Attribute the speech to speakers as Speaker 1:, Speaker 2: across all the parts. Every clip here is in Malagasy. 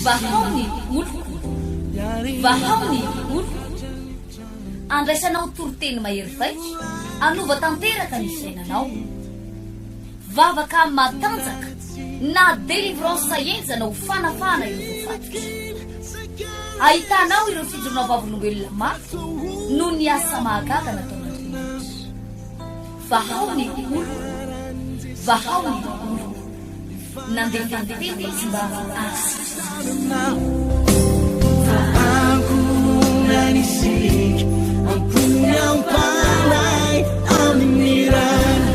Speaker 1: vahaony oloko vahaony oloko andraisanao toroteny mahery vaika anova tanteraka ny fiainanao vavaka matanjaka na délivrance enjana ho fanafana ireo voafatika ahitanao ireo fijorona vavolombelona mafy no ny asa mahagaga nataon'Andriamanitra vahaony oloko vahaony oloko nandefandefety sy mba
Speaker 2: nanisik ang punyang palay aminirana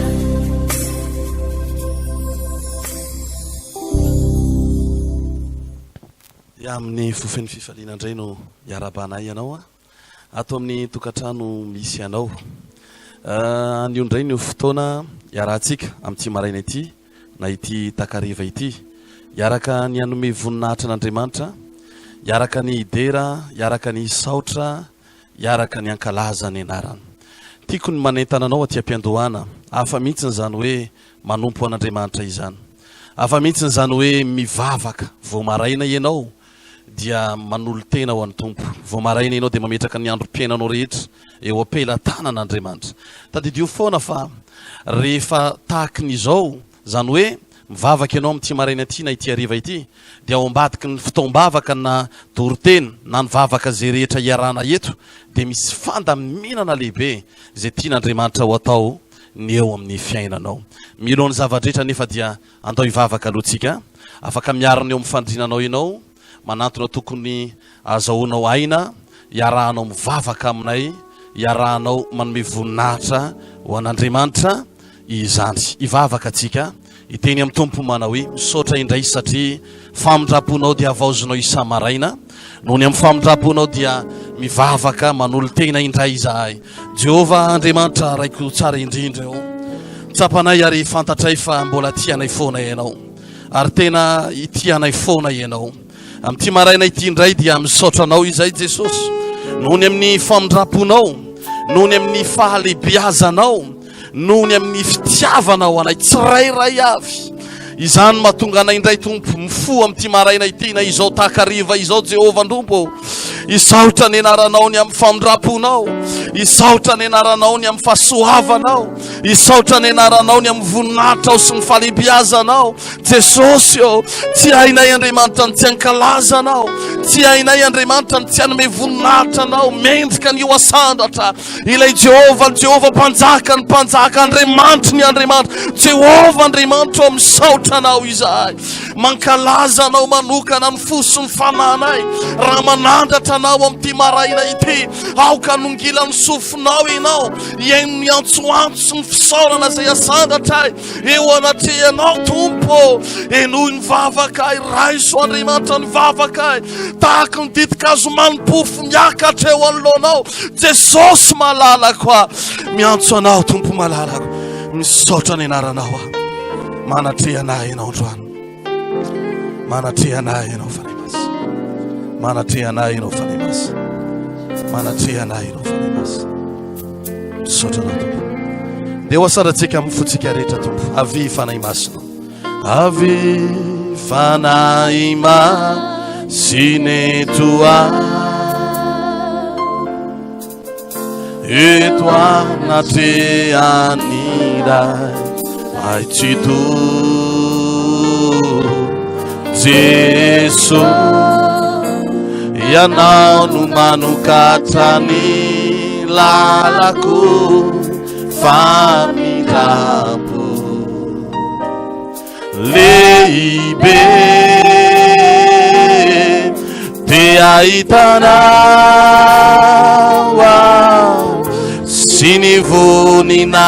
Speaker 3: ya amin'ny fofeny fifaliana indray no iarabanay ianao ato amin'ny tokantrano misy ianao anio indray ny fotoana iarahantsika amin'ity maraina ity na ity takariva ity iaraka ny anome voninahitra an'Andriamanitra iaraka ny idera iaraka ny saotra iaraka ny ankalaza ny anarany tiako ny manentana anao aty am-piandohana hafa mihitsiny zany hoe manompo an'Andriamanitra izany hafa mihitsiny zany hoe mivavaka vao maraina ianao dia manolo tena ho an'ny tompo vao maraina ianao dia mametraka ny androm-piainanao rehetra eo ampelantanan'Andriamanitra tadidio foana fa rehefa tahaka n'izao zany hoe mivavaka ianao amin'ity maraina ity na ity hariva ity dia ao ambadiky ny fotoam-bavaka na doroteny na ny vavaka zay rehetra iarana eto dia misy fandaminana lehibe zay tian'Andriamanitra ho atao ny eo amin'ny fiainanao milohan'ny zavadrehetra nefa dia andao hivavaka alohantsika afaka miarana eo amin'ny fandrinanao ianao manantona tokony azahoanao aina iarahanao mivavaka aminay iarahanao manome voninahitra ho an'Andriamanitra izany hivavaka atsika iteny amin'ny tompo manao hoe misaotra indray satria famindraponao dia avaozonao isa-maraina noho ny amin'ny famindraponao dia mivavaka manolo tena indray izahay Jehova Andriamanitra raiko tsara indrindra eo tsapanay ary fantatray fa mbola tianay foana ianao ary tena itianay foana ianao amin'ity maraina ity indray dia misaotranao izay Jesosy noho ny amin'ny famindraponao noho ny amin'ny fahalebiazanao noho ny amin'ny fitiavanao anay tsirairay avy izany mahatonga anay indray tompo mifo amin'ity maraina ity na izao takariva izao Jehova ndompo isaotra ny anaranao ny amin'ny famindraponao isaotra ny anaranao ny amin'ny fahasoavanao isaotra ny anaranao ny amin'ny voninahitra sy ny fahalebiazanao Jesosy ô tsy hainay Andriamanitra ny tsy ankalazanao tsy hainay Andriamanitra ny tsy hanome voninahitra anao mendrika ny eo asandatra ilay Jehova mpanjaka ny mpanjaka Andriamanitra ny Andriamanitra Jehova Andriamanitra ô misaotra anao izahay mankalaza anao manokana amin'ny fo sy ny fananay raha manandatra anao amin'ity maraina ity aoka nongila ny sofinao ianao iaino ny antsoantso sy ny fisaorana zay asandatra eo anatrehanao tompo enoy ny vavaka raiso Andriamanitra ny vavaka tahaka ny ditikazo manimpofo miakatra eo anoloanao Jesosy malalako miantso anao tompo malalako misaotra ny anaranao manatrehanay ianao androany manatrehanay ianao fanemasy manatrehanay ianao fanemasy manatrehanay ianao fanemasy misaotra anao tompo dia hoasaratsika amin'ny fotsika rehetra tompo avy fanahy masina avy fanahy masiny toa eto anatrehan'iray aitsito Jesu ianao no manokatra ny lalako famindrapo lehibe dia hitanao sy ny voninahitra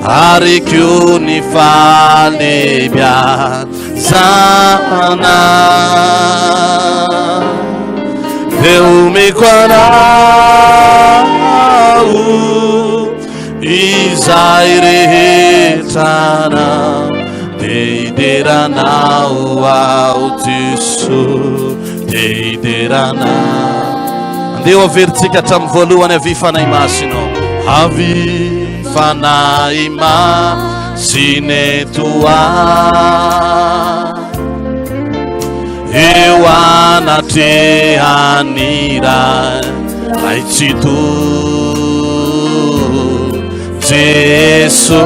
Speaker 3: ary keo ny fahalebiazana dia omeko anao izay rehetrana dia hideranao ao Jesosy dia hideranao andeha averintsika hatramin'ny voalohany avy fanahy masina avy fanahy masiny toa anatrehanira raitsito Jesu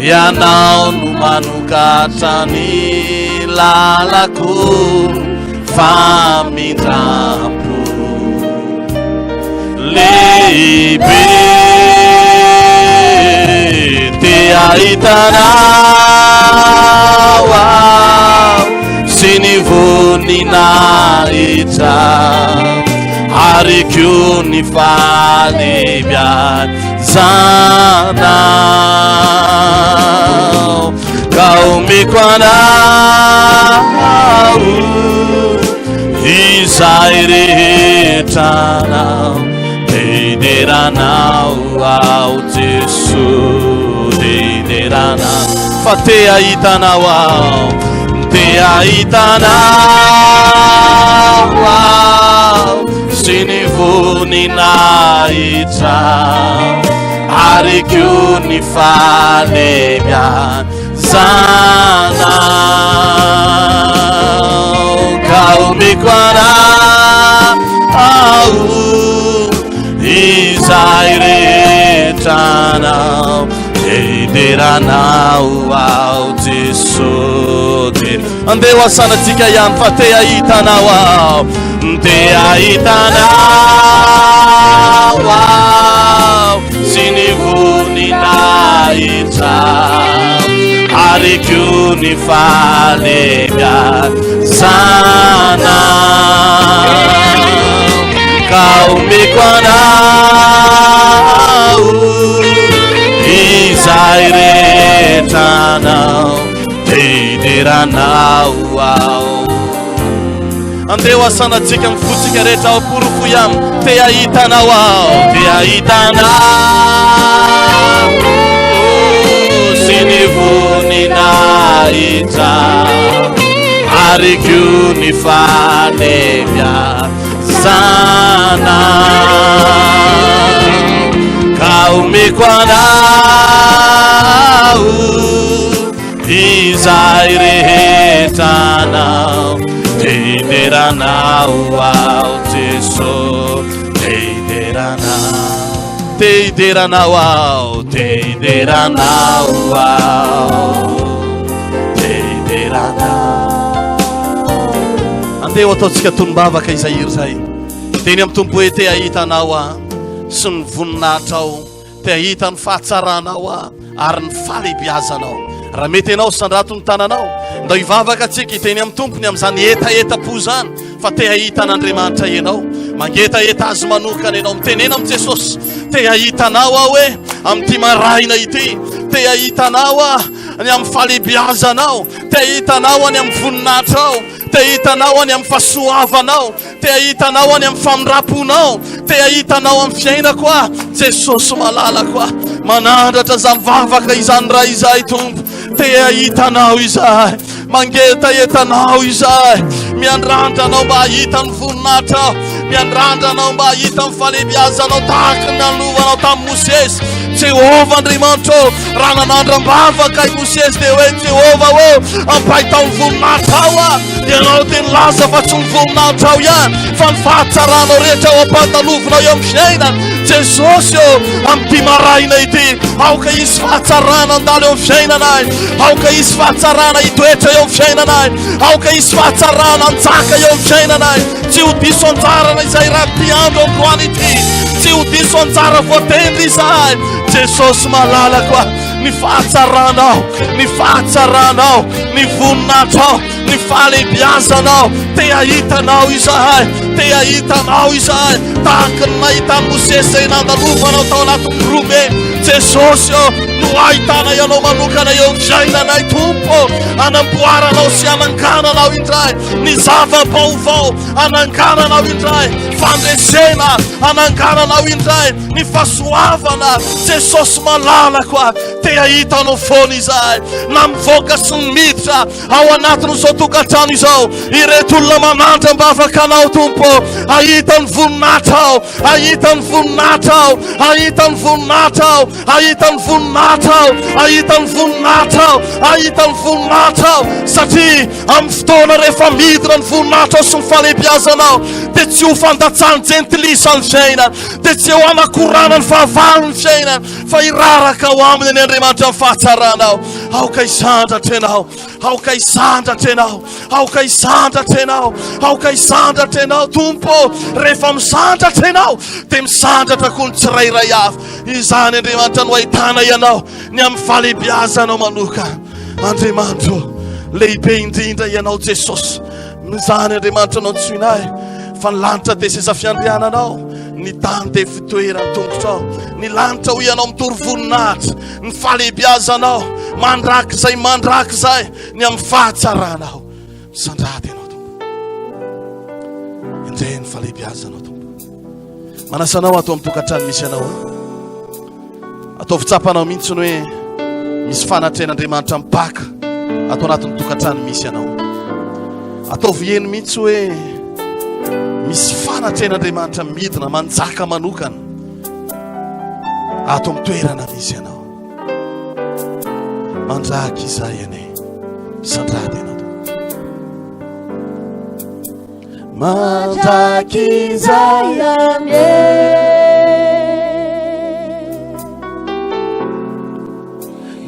Speaker 3: ianao no manokatra ny lalako famindrampo lehibe te ahitanao sy ny voninahitra ary koa ny falebiazanao ka omeko anao izay rehetranao deideranao ao Jesu deideranao fa te ahitanao ao te ahitanao ao sy ny voninahitra ary koa ny falebiazanao ka omeko anao izay rehetranao deideranao ao Jesu andeha hoasanatsika ihany fa te ahitanao ao te ahitanao ao sy ny voninahitra ary koa ny falebiazanao ka omeko anao izay rehetranao deideranao ao andeha hoasanatsika mifotsika rehetra ao porofo ihany te ahitanao ao te ahitanao sy ny voninahitra ary koa ny falebiazanao ka omeko anao izay rehetranao deideranao ao Jesu deideranao ao deideranao ao deideranao andeha ataotsika tonombavaka izay iry zay teny amin'ny tompo hoe te ahitanao sy ny voninahitra ao te ahita ny fahatsaranao ary ny falebiazanao raha mety ianao sandrato ny tananao nda hivavaka atsika iteny amin'ny tompony amin'izany etaetapo zany fa te ahita n'Andriamanitra ianao mangetaheta azy manokana ianao mitenena amin'i Jesosy te ahitanao hoe amin'ity maraina ity te ahitanao ny amin'ny falebiazanao te ahitanao any amin'ny voninahitra ao te ahitanao any amin'ny fahasoavanao te ahitanao any amin'ny famindraponao te ahitanao amin'ny fiainako Jesosy malalako manandratra zany vavaka izany raha izay tompo te ahitanao izay mangetaheta-nao izay miandrandrana mba hahita ny voninahitra miandrandrana mba hahita ny falebiazanao tahaka ny nanovanao tamin'i Mosesy Jehova Andriamanitra raha nanandram-bavaka i Mosesy dia hoe Jehova ampahitao ny voninahitra ao ianao dia nilaza fa tsy ny voninahitra ao ihany fa ny fahatsaranao rehetra ao ampahitalovinao eo amin'ny fiainana Jesosy amin'ity maraina ity aoka isy fahatsarana andalo eo amin'ny fiainanay aoka isy fahatsarana hitoetra eo amin'ny fiainanay aoka isy fahatsarana anjaka eo amin'ny fiainanay tsy ho diso anjarana izay raha ty andro androany ity tsy ho diso anjara voatendry izay Jesosy malalako ny fahatsaranao ny voninatrao ny falebiazanao te ahitanao izay tahaka ny nahitany Mosesy nandalovanao tao anatin'ny rome Jesosy no ahitana ianao manokana eo amin'ny fiainanay tompo anamboaranao sy anangananao indray ny zava-baovao anangananao indray fandresena anangananao indray ny fahasoavana Jesosy malalako te ahitanao foana izay na mivoaka sy ny miditra ao anatin'izao tokatrano izao, ireto olona manantra bavaka anao tompo, ahitany voninahitra ao, ahitany voninahitra ao, ahitany voninahitra ao, ahitany voninahitra ao, ahitany voninahitra ao, ahitany voninahitra ao, satria amin'ny fotoana rehefa midina ny voninahitra ao sy ny falebiazanao dia tsy ho fandatsany jentilisa ny fiainana, dia tsy ho anakorana ny fahavalo ny fiainana, fa iraraka ao aminy ny Andriamanitra ny fahatsaranao. Aoka isandratra ianao, aoka isandratra ianao, aoka isandratra ianao, aoka isandratra ianao tompo. Rehefa misandratra ianao dia misandratra koa ny tsirairay avy. Izany Andriamanitra no ahitana ianao ny amin'ny falebiazanao manoka. Andriamanitra lehibe indrindra ianao Jesosy. Izany Andriamanitra no antsoinay fa ny lanitra dia seza fiandriananao, ny tany dia fitoerany tongotrao, ny lanitra ho ianao mitory voninahitra, ny falebiazanao mandrakizay mandrakizay ny amin'ny fahatsaranao. Misandrady ianao tompo, indray ny falebiazanao tompo. Manasanao atao amin'ny tokantrano misy ianao, atao fitsapanao mihitsy ny hoe misy fanatren'Andriamanitra mipaka atao anatin'ny tokantrano misy ianao. Atao vieny mihitsy hoe misy fanatren'Andriamanitra midina manjaka manokana ato amin'ny toerana misy ianao. Mandraky izay ane, misandrady ianao.
Speaker 2: Mandraky izay ane,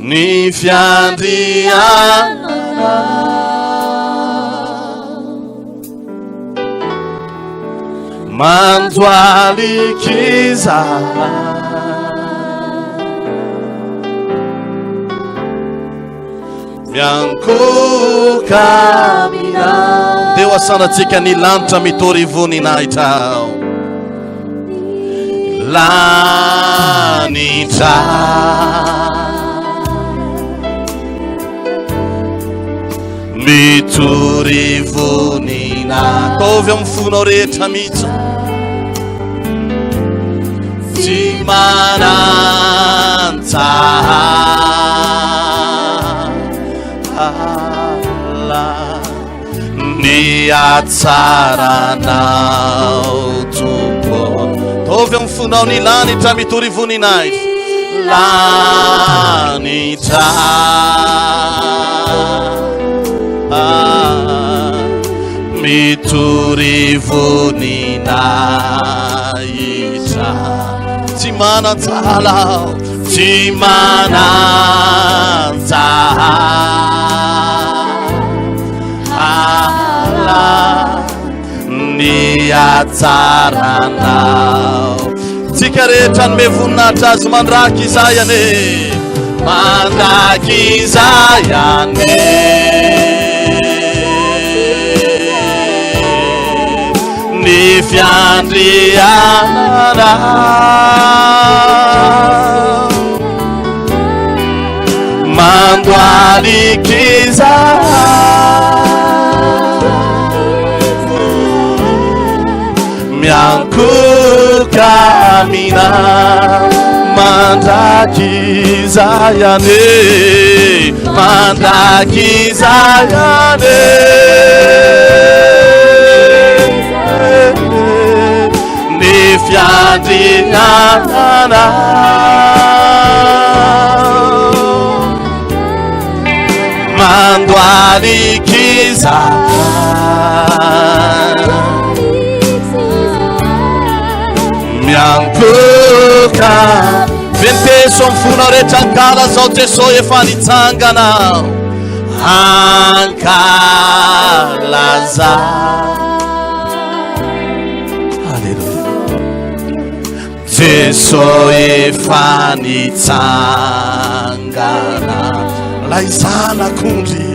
Speaker 3: ny fiandrianana manjoalikiza miankoka deo asanatsika ny lanitra mitory voninahitra lanitra mitory voninahitra tovy amin'ny fonao rehetra mihitsy tsy manantsala ny atsaranao tompo. Tovy amin'ny fonao ny lanitra mitory voninahitra lanitra mitory voninahitra tsy manantsala tsy manantsala ny atsaranao. Tsika rehetra nome voninahitra azy mandraky izay ane, mandraky izay ane, ny fiandrianana mandoalikiza miankoka mina mandraky izay ane, mandraky izay ane, ny fiandrianana mandoalikiza miankoka. Venteso amin'ny fonao rehetra ankala zao Jesosy efa nitsangana ankalaza. Jesosy efa nitsangana lay zanak'ondry,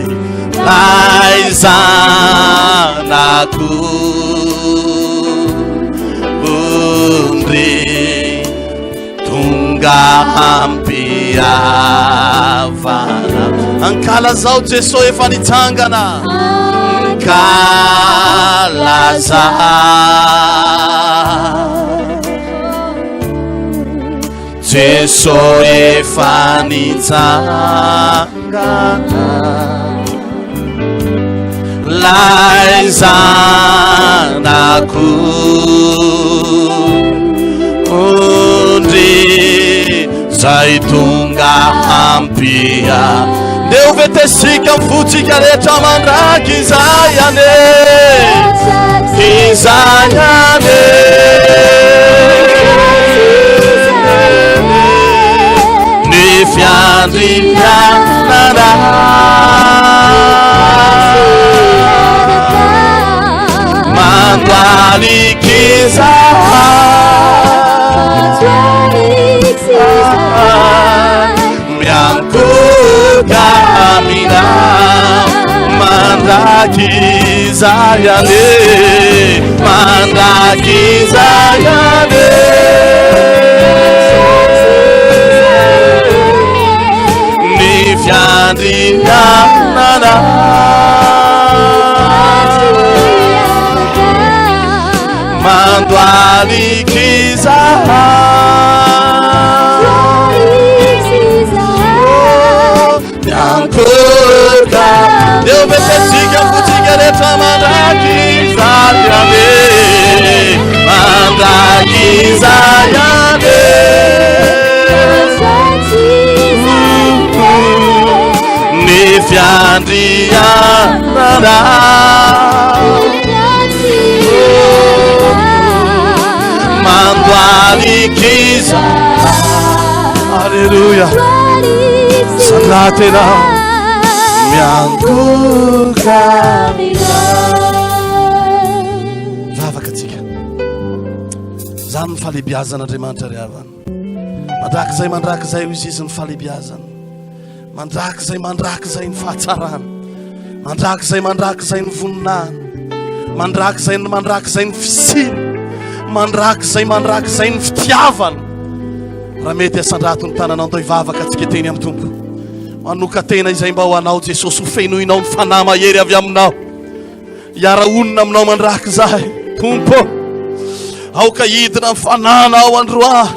Speaker 3: lay zanak'ondry tonga ampiavana. Ankalazao Jesosy efa nitsangana ankalaza Jesosy efa nitsangana lai zanako ondry zay tonga ampia ndeo vetesika mfotsika rehetra mandraky izay ane izay ane ny fiandrianana mandalikiza miankuka amina mandakiza yane mandakiza yane ni fiandrianana mandalikiza Yankuka Deu betesiga mutiga letra mandakiza yane mandakiza yane ni fiandrianana mandalikiza Hallelujah Sangatena miankuka vavakatsika zany falebiazan'Andriamanitra ry havana mandrakizay mandrakizay izy izy ny falebiazana mandrakizay mandrakizay ny fahatsarana mandrakizay mandrakizay ny voninahana mandrakizay mandrakizay ny fisiny mandrakizay mandrakizay ny fitiavana raha mety asandrato ny tananao ndao ivavaka atsika teny amin'ny tompo manoka tena izay mba ho anao Jesosy ho fenoinao ny fanahy mahery avy aminao hiara-onina aminao mandrakizay tompo aoka hidina ny fananao androany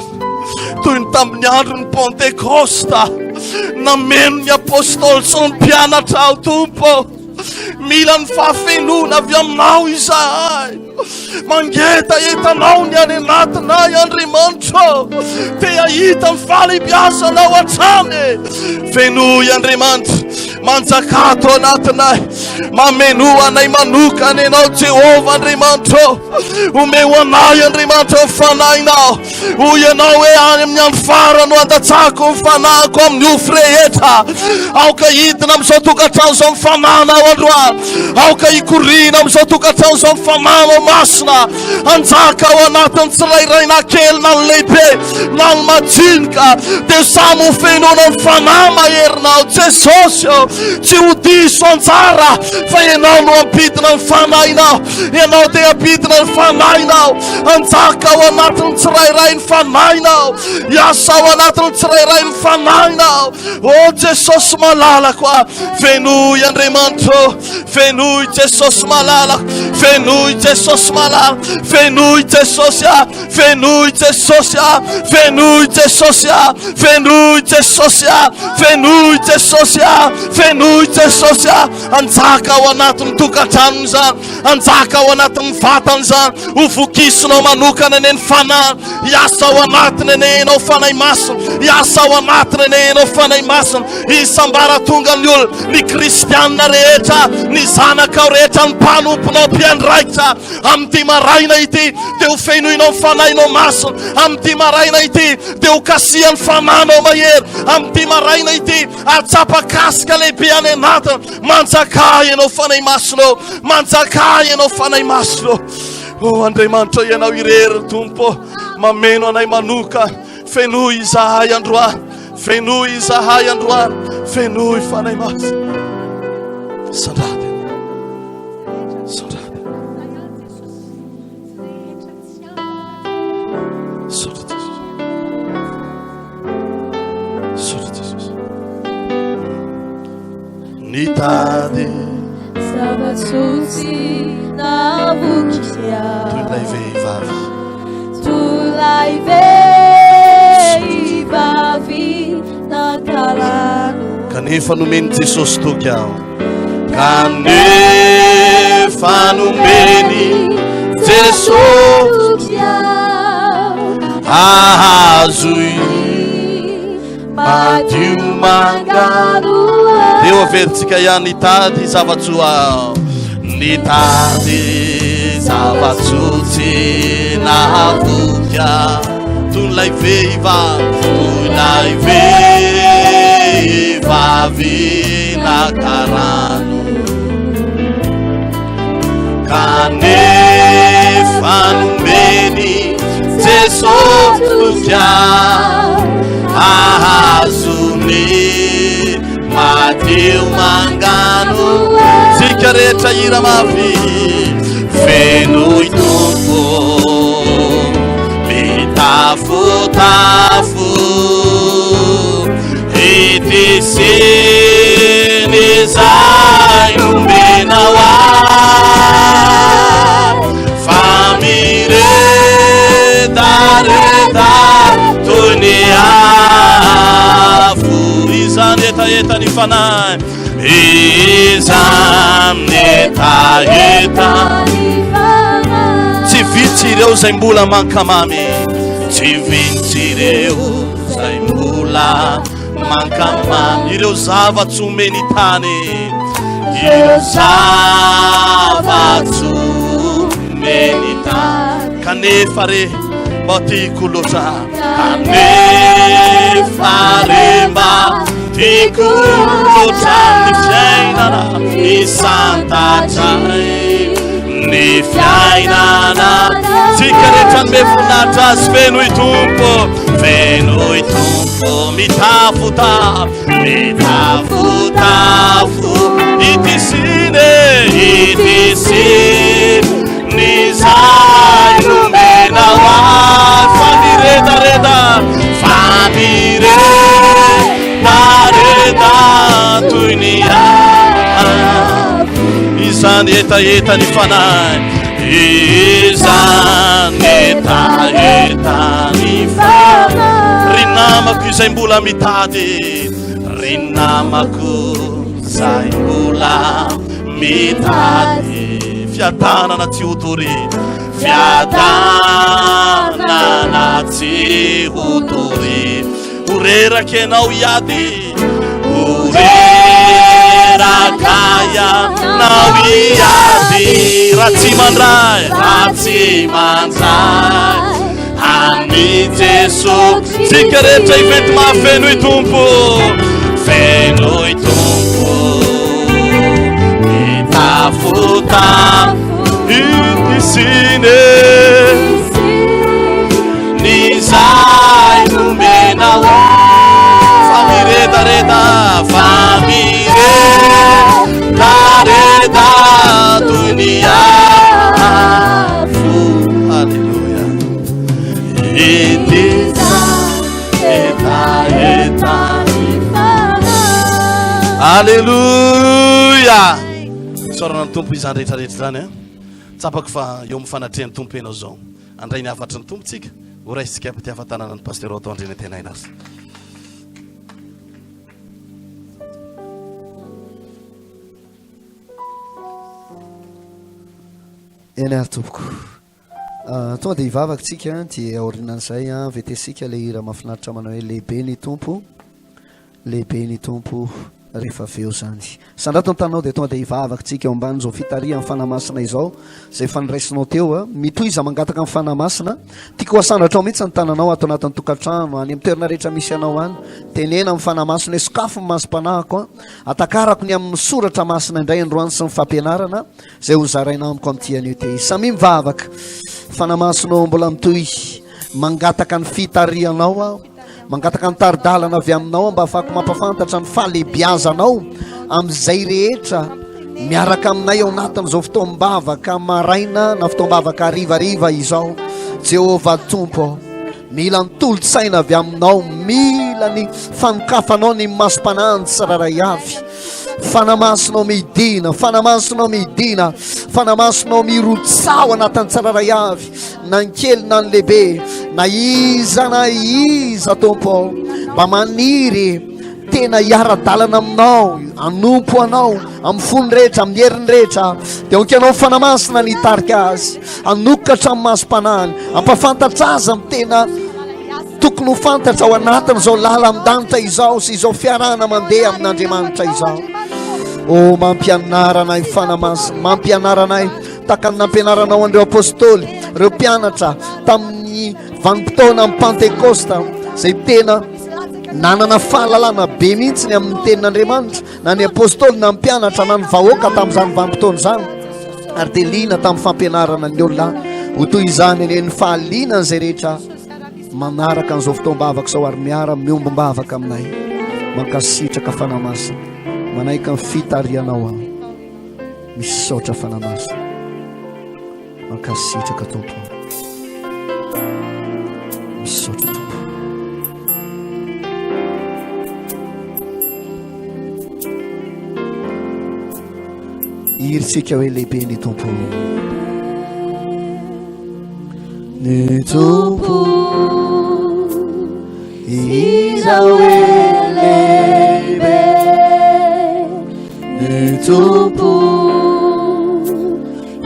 Speaker 3: toy ny tamin'ny andro ny Pentekosta nameno ny apôstôly sy ny mpianatra ao tompo mila ny fahafenona avy aminao izahay mangeta etanao ny any anatinay Andriamanitra te ahita ny falebiazanao hatrany fenoy Andriamanitra manjakato anatinay mameno anay manokany ianao Jehova Andriamanitra omeo anay Andriamanitra ny fanahinao hoy ianao hoe any amin'ny andro farany no andatsako ny fanahiko amin'ny ofo rehetra aoka hidina amin'izao tokantrano izao ny fanahinao androany aoka hikorina amin'izao tokantrano izao ny fanahinao masina anjaka ao anatin'ny tsirairaina kely na ny lehibe na ny majinika dia samy ho fenona ny fanahy maherinao Jesosy tsy ho diso anjara fa ianao no ampidina ny fanahinao ianao dia ampidina ny fanahinao anjaka ao anatin'ny tsirairay ny fanahinao hiasa ao anatin'ny tsirairay ny fanahinao o Jesosy malalako fenoy Andriamanitra fenoy Jesosy malalako fenoy Jesosy malalako fenoy Jesosy fenoy Jesosy fenoy Jesosy fenoy Jesosy fenoy Jesosy fenoy Jesosy anjaka ao anatin'ny tokantranony zany anjaka ao anatin'ny vatany zany ho vokisinao manokana eny ny fanahy hiasa ao anatiny eny enao fanahy masina hiasa ao anatiny eny enao fanahy masina isambara tonga ny olo ny kristianina rehetra ny zanakao rehetra ny mpanomponao mpiandraikitra amin'ity maraina ity dia ho fenoinao ny fanahinao masina amin'ity maraina ity dia ho kasihan'ny fanahinao mahery amin'ity maraina ity atsapakasika lehibe any anatiny manjakay ianao fanahy masinao manjakay ianao fanahy masinao o Andriamanitra ianao irery tompo mameno anay manoka fenoy izahay androany fenoy izahay androany fenoy fanahy masina sandrady sandrady nitady
Speaker 2: zava-tsotsy navokia
Speaker 3: tulay vehivavy
Speaker 2: tulay vehivavy nakalano
Speaker 3: kanefa nomeny Jesosy toky ao kanefa nomeny Jesosy ahazoy madio mangaro. Eo averintsika ihany nitady zavatsoa, nitady zavatsotsy nahavoka toy lay vehivavy nakarano, kanefa nomeny Jesosy ahazony madio mangano. Tsika rehetra ira mafy feno itompo mitafotafo itisiny zay nomenao fa miredareda toy ny afo. Izany etaeta ny fanahy, izany etaeta tsy vitsy ireo zay mbola mankamamy, tsy vitsy ireo zay mbola mankamamy. Ireo zavatsy omeny tany, ireo zavatsy omeny tany, kanefa re mba tiako loatra, kanefa re mba tiako loatra ny fiainana isantatray, ny fiainana tsika rehetra ny mevoninahitra azy. Feno itompo, feno itompo mitafotafo itisiny ny zay nomenao fa miredareda toy ny izany etaeta ny fanahy, izany etaeta ny fanahy. Ry namako izay mbola mitady, ry namako izay mbola mitady, fiadanana tsy hotory, fiadanana tsy hotory. Oreraka ianao iady, oreraka ianao iady, raha tsy mandray, raha tsy mandray any Jesosy. Tsika rehetra iventy mahafeno itompo, feno itompo mitafotafo itisiny ny zay nomenao fa miredareda toy ny afo. Alleluia. Alleluia. Sorana ny tompo izany rehetrarehetra zany tsapako fa eo amin'ny fanatrehan'ny tompo enao zao andray ny afatry ny tompotsika ho raisitsika ty afatanana ny Pasteur Odon ndreny tenaina azy.
Speaker 4: eny ary tompoko tonga dia hivavaka tsika dia aorinan'izay vetesika le hira mahafinaritra manao hoe lehibe ny tompo rehefa aveo zany sandrato ny tanao dia tonga dia hivavaka tsika eo ambany zao fitaria amin'ny fanamasina izao zay faniraisinao teo mitoiza mangataka amin'ny fanamasina tiako hasandratra ao mihitsy ny tananao ato anatin'ny tokantrano any amin'ny toerana rehetra misy anao any tenena amin'ny fanamasina hoe sokafo ny masom-panahiko atakarako ny amin'ny soratra masina indray androany sy ny fampianarana zay ho zaraina amiko amin'ity anio te samy mivavaka fanamasinao mbola mitoy mangataka ny fitarianao mangataka ny taridalana avy aminao mba afaka mampafantatra ny fahalebiazanao amin'izay rehetra miaraka aminay ao anatin'izao fotoam-bavaka maraina na fotoam-bavaka arivariva izao Jehovah tompo mila ny tolo-tsaina avy aminao mila ny fanokafanao ny masom-pananjy sararay avy fanamasinao midina fanamasinao mirotsao anatin'ny tsararay avy na ny kely na ny lehibe na iza tompo mba maniry tena hiara-dalana aminao, anompo anao amin'ny fony rehetra, amin'ny heriny rehetra, dia onka anao fanamasina ny hitarika azy, anokatra amin'ny masom-panahiny, ampafantatra azy amin'ny tena tokony ho fantatra ao anatin'izao lala amin'ny-danitra izao sy izao fiarahana mandeha amin'Andriamanitra izao. O mampianaranay fanamasina, mampianaranay taka ny nampianaranao andreo apôstôly, ireo mpianatra tamin'ny vanim-potoana amin'ny Pentekosta, izay tena nanana fahalalana be mihitsy ny amin'ny tenin'Andriamanitra, na ny apôstôly na ny mpianatra na ny vahoaka tamin'izany vanim-potoana izany, ary dia liana tamin'ny fampianarana ny olona. Ho toy izany eny fahaliana izay rehetra manaraka an'izao fotoam-bavaka izao ary miara miombom-bavaka aminay, mankasitraka fanamasina, manaiky amin'ny fitarianao aho, misaotra fanamasina, mankasitraka tompo, misaotra tompo. Iritsika hoe lehibe ny tompo, ny tompo iza hoe lehibe, ny tompo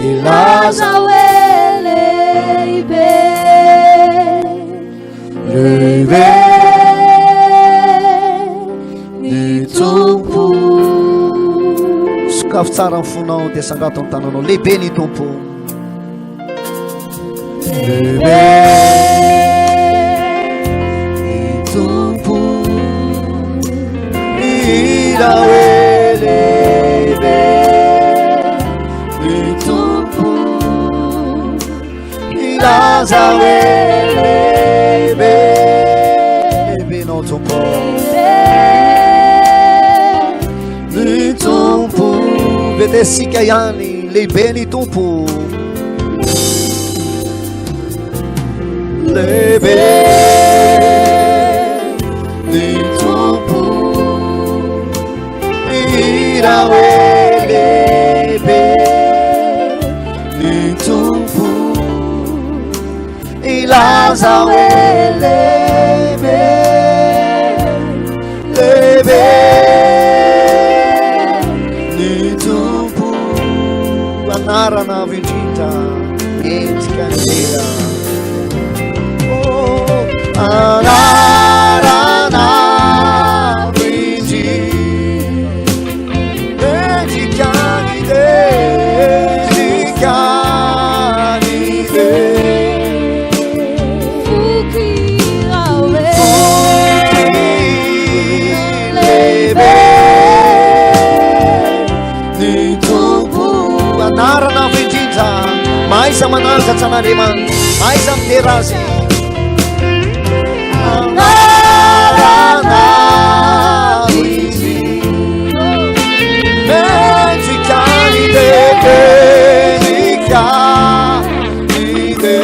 Speaker 4: ilaza hoe lehibe, lehibe ny tompo. Sakafo tsara ny fonao dia sangato ny tananao, lehibe ny tompo, lehibe ny tompo ira hoe lehibe, ny tompo ilaza hoe lehibe, lehibe nao tompo, ny tompo vedesika ihany, lehibe ny tompo, lehibe ny tompo ira hoe lehibe, ny tompo ilaza hoe lehibe, lehibe ny tompo. Anarana avy indrindra endrika nera, anarana avy indrindra endrika ny endrika ny lehibe ny tompo. Anarana avy indrindra, maiza mananja tsan'Andriamanitra, maiza mitera azy. Anarana endrika ny lehibe, endrika ny lehibe,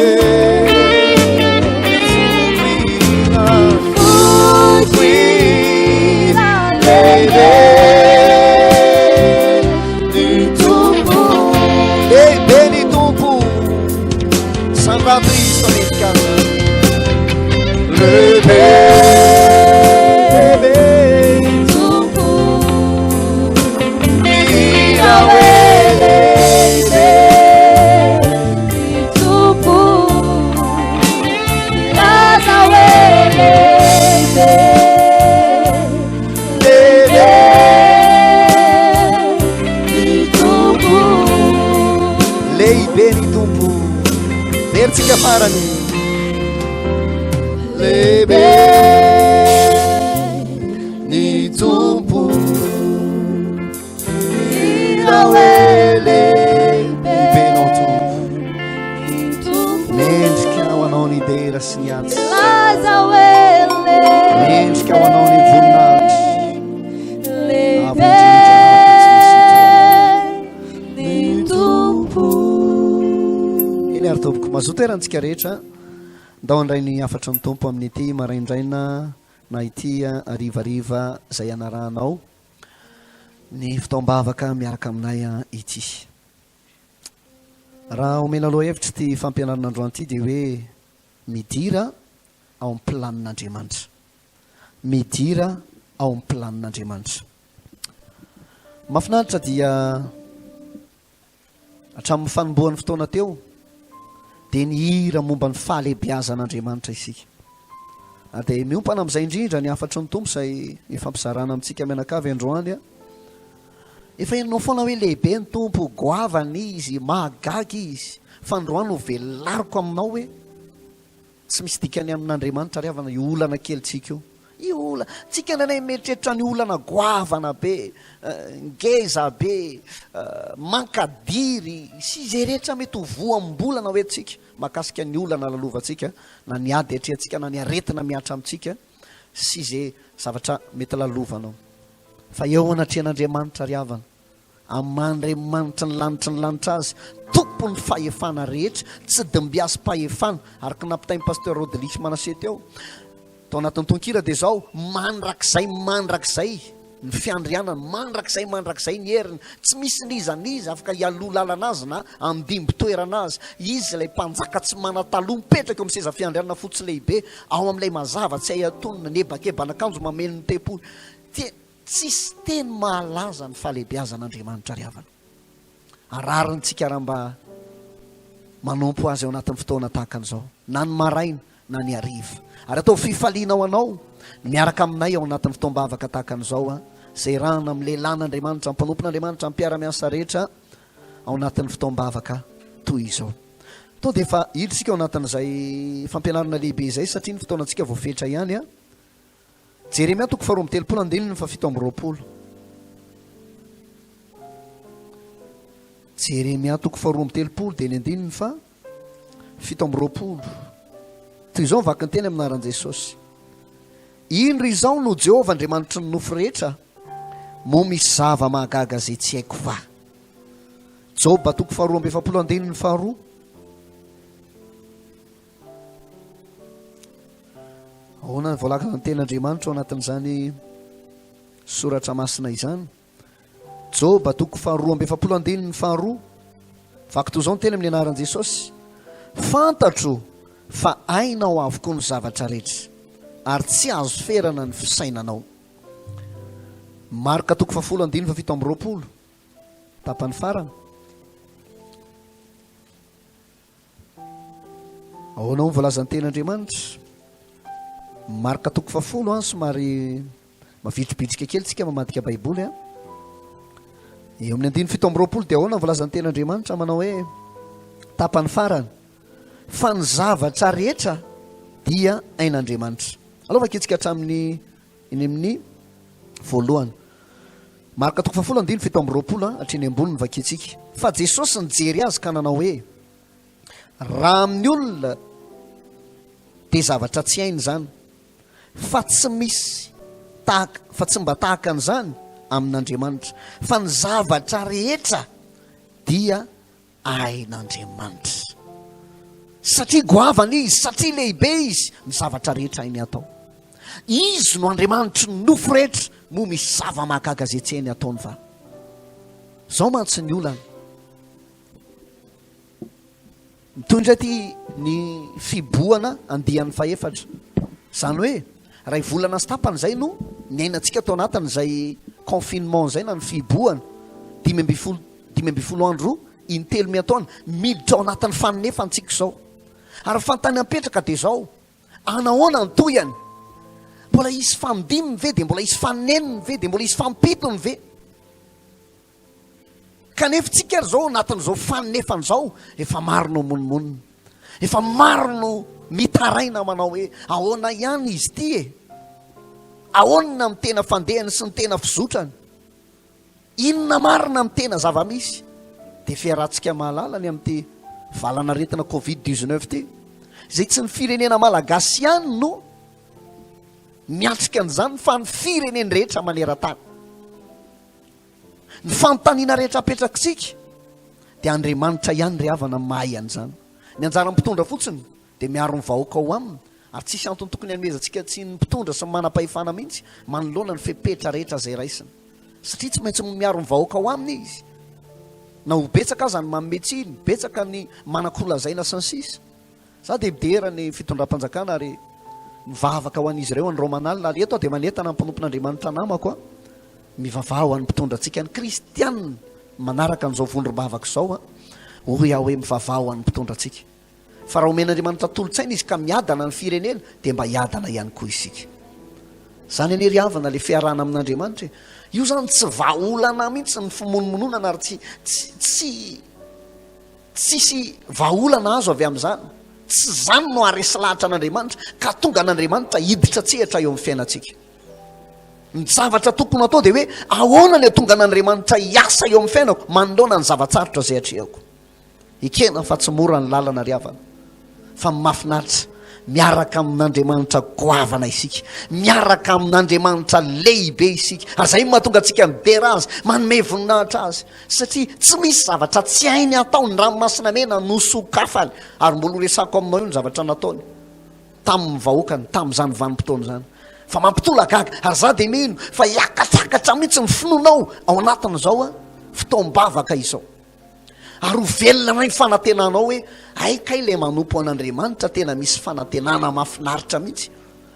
Speaker 4: ny tompo, lehibe ny tompo, sandrato iso endrika lehibe, lehibe ny tompo ira hoe lehibe, ny tompo ilaza hoe lehibe, lehibe ny tompo, lehibe ny tompo. Veritsika farany, lehibe ny tompo ira hoe lehibe, nao tompo, mendrika ho anao ny dera sy ny atsy, mendrika ho anao ny voninahitra, lehibe ny tompo. Eny ary tompoko, mazoto erantsika rehetra ndao andray ny afatra ny tompo amin'ny ity maraindraina na ity arivariva izay anaranao ny fotoam-bavaka miaraka aminay ity. Raha omena aloha hevitra ty fampianaran'androany ity dia hoe midira ao amin'ny planin'Andriamanitra, midira ao amin'ny planin'Andriamanitra. Mahafinaritra dia hatramin'ny fanombohan'ny fotoana teo dia ny hira momba ny fahalehibiazan'Andriamanitra isika. Dia miompana amin'izay indrindra ny afatry ny tompo izay ifampizarana amintsika mianakavy androany a. Efa henonao foana hoe lehibe ny tompo, goavana izy, mahagaga izy, fa androany ho velariko aminao hoe tsy misy dikany amin'Andriamanitra ry havana io olana kelytsika io. Io olana tsika nanay mieritreritra ny olana goavana be, ngeza be, mankadiry sy izay rehetra mety ho voam-bolana hoe tsika mahakasika ny olana lalovantsika, na ny ady etrehantsika, na ny aretina miatra amintsika sy izay zavatra mety lalovanao. Fa eo anatrehan'Andriamanitra ry havana, Aman'Andriamanitra ny lanitra azy, tompony fahefana rehetra, tsy dimbiasym-pahefana, araka nampitain'ny Pasteur Odon manasety ao tao anatin'ny tonkira dia zao mandrakizay ny fiandrianany, mandrakizay ny heriny, tsy misy nizaniza afaka hialoha lalana azy na ambimby toerana azy. Izy ilay mpanjaka tsy manataloha mipetraka eo amin'ny seza fiandrianana fotsy lehibe, ao amin'ilay mazava tsy hay atonona nebakebanakanjo mameno ny tempoly. Tsisy teny mahalaza ny fahalehibiazan'Andriamanitra ry havana. Ararintsika raha mba manompo azy ao anatin'ny fotoana tahaka an'izao, na ny maraina na ny hariva. Ary atao fifalianao anao miaraka aminay ao anatin'ny fotoam-bavaka tahaka an'izao a, izay rahana amin'ny lehilan'Andriamanitra, mpanompon'Andriamanitra, mpiara-miasa rehetra ao anatin'ny fotoam-bavaka toy izao. Tô dia efa hiditsika ao anatin'izay fampianarana lehibe izay satria ny fotoanantsika voafetra ihany a. Jeremia 2:7-20. Jeremia 2:7-20. Toy izao mivaky ny teny aminaran'i Jesosy: indro izao no Jehovah Andriamanitry ny nofo rehetra, mo misy zava mahagaga zay tsy haiko va. Joba 2:2. Ahoana ny voalakana ny ten'Andriamanitra ao anatin'izany soratra masina izany. Joba 2:2. Vaky toy izao ny teny amin'ny anaran'i Jesosy: fantatro fa ainao avokoa ny zavatra rehetra, ary tsy azo ferana ny fisainanao. Marka 2:7. Tapany farany. Ahoana ny voalazan'ny ten'Andriamanitra. Marka 2:10 somary mavitribitrika kely tsika mamadika baiboly a. Eo amin'ny 7:20 dia ahoana ny voalazan'ny ten'Andriamanitra manao hoe tapany farany, fa ny zavatra rehetra dia ain'Andriamanitra. Alova kitsika hatramin'ny eny amin'ny voalohany. Marka 2:7 hatreny amboniny vakitsika. Fa Jesosy nijery azy ka nanao hoe, raha amin'ny olona dia zavatra tsy hainy zany, fa tsy mba tahaka an'izany amin'Andriamanitra, fa ny zavatra rehetra dia ain'Andriamanitra. Satria goavana izy, satria lehibe izy, ny zavatra rehetra hainy atao. Izy no Andriamanitra ny nofo rehetra, mo misy zava-mahagaga zay tsy hainy ataony va. Zao mantsy ny olana mitondra ty ny fiboana andihan'ny fahefatra. Zany hoe raha volana sy tapany zay no ny ainantsika tao anatiny zay confinement zay na ny fiboana 12 andro in-telo miataona miditra ao anatin'ny fanonefantsika zao. Ary fantany apetraka dia zao, anahoana ny toyany? Mbola isy famidiminy ve, dia mbola isy faneniny ve, dia mbola isy fampitony ve? Kanefa tsika ary zao anatin'izao fanonefany zao efa maro no monimonina, efa maro no mitaraina manao hoe ahoana ihany izy ty e, ahoana amin'ny tena fandehany sy ny tena fizotrany, inona marina amin'ny tena zava-misy. Dia fiarahantsika mahalala ny amin'ity valana retina Covid-19 ty, izay tsy ny firenena malagasy ihany no miatrika an'izany, fa ny fireneny rehetra maneran-tany. Ny fanontaniana rehetra apetrakitsika dia Andriamanitra ihany ry havana mahay an'izany. Ny anjara mpitondra fotsiny dia miaro ny vahoaka ao aminy, ary tsisy antony tokony hanomezantsika tsy ny mpitondra sy manam-pahefana mihitsy manoloana ny fepetra rehetra zay raisiny, satria tsy maintsy miaro ny vahoaka ao aminy izy. Na ho betsaka aza ny mametsiny, betsaka ny manakolazayna sy ny sisa. Za dia midera ny fitondram-panjakana ary mivavaka ho an'izy ireo any romanal aleto dia manentana mpanompon'andriamanitra namako a mivavaha ho an'ny mpitondra antsika ny kristianina manaraka an'izao vondrom-bavaka izao a hoy aho hoe mivavaha ho an'ny mpitondra antsika fa raha omen'andriamanitra tolotsaina izy ka miadana ny firenena dia mba hiadana ihany koa isika zany anery havana le fiarahana amin'andriamanitra io zany tsy vaolana mihitsy ny fimonomononana ary tsisy vaolana azo avy amin'izany tsy zany no aresy lahatra an'andriamanitra ka tonga an'andriamanitra hiditra tsehatra eo amin'ny fiainantsika ny zavatra tokony atao dia hoe ahoana ny tonga an'andriamanitra hiasa eo amin'ny fiainako manoloana ny zavatsarotra zay atrehako ikena fa tsy mora ny lalana ry havana fa mafinaritra miaraka amin'andriamanitra goavana isika miaraka amin'andriamanitra lehibe isika ary zay mahatonga antsika mibera azy manome voninahitra azy satria tsy misy zavatra tsy hainy atao ny ranomasina mena nosokafany ary mbola resako aminao io ny zavatra nataony tamin'ny vahoakany tamin'izany vanim-potoana zany fa mampitola gaga ary za dia mino fa hiakatrakatra mihitsy ny finonao ao anatin'izao a fotoam-bavaka izao ary ho velona ny fanantenanao hoe aikay le manompo an'andriamanitra tena misy fanantenana mafinaritra mihitsy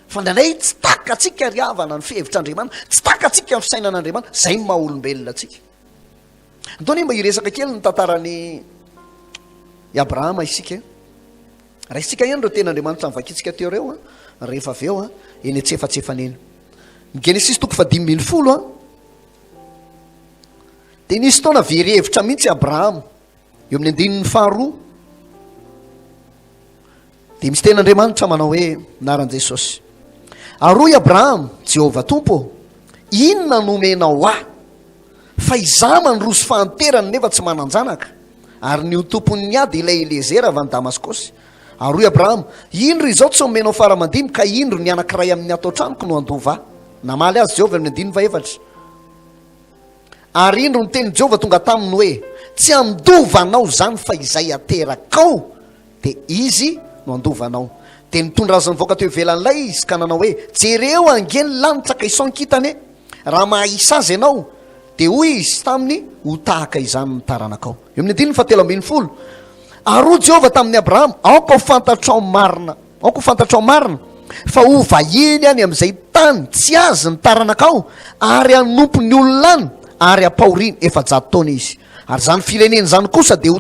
Speaker 4: fa ndraindray tsy takatsika ry havana ny fihevitr'andriamanitra tsy takatsika ny fisainan'andriamanitra zay ny maha olombelona atsika ntaony mba hiresaka kely ny tantarany Abrahama isika raha isika ihany reo ten'andriamanitra mivakitsika teo reo a rehefa avy eo a eny antsefatsefaneny ny Genesis 5:10 a dia nisy taona very hevitra mihitsy Abrahama eo amin'ny 9:2 dia misy ten'andriamanitra manao hoe naran' Jesosy aroy Abrahama Jehovah tompo inona nomenao aho fa izaho mandroso fahanterany nefa tsy mananjanaka ary ny tompony ady ilay Eliezer avy any Damaskosy aroy Abrahama indro izao tsy omenao faramandinika ka indro ny anankiray amin'ny atao tranoko no andova namaly azy Jehovah amin'ny 14 ary indro ny teny Jehovah tonga taminy hoe tsy andovanao zany fa izay aterakao dia izy no andovanao dia nitondra azy nivoaka teo ivelan'ilay izy ka nanao hoe jereo angeny lanitra ka isoankitany raha mahisa azy ianao dia hoy izy taminy ho tahaka izany ny taranakao eo amin'ny 7:10 ary Jehovah tamin'ny Abrahama aoka ho fantatrao marina fa ho vahiny any amin'izay tany tsy azy ny taranakao ary hanompo ny olona any ary ampahoriny 700 taona izy ary zany fireneny zany kosa dia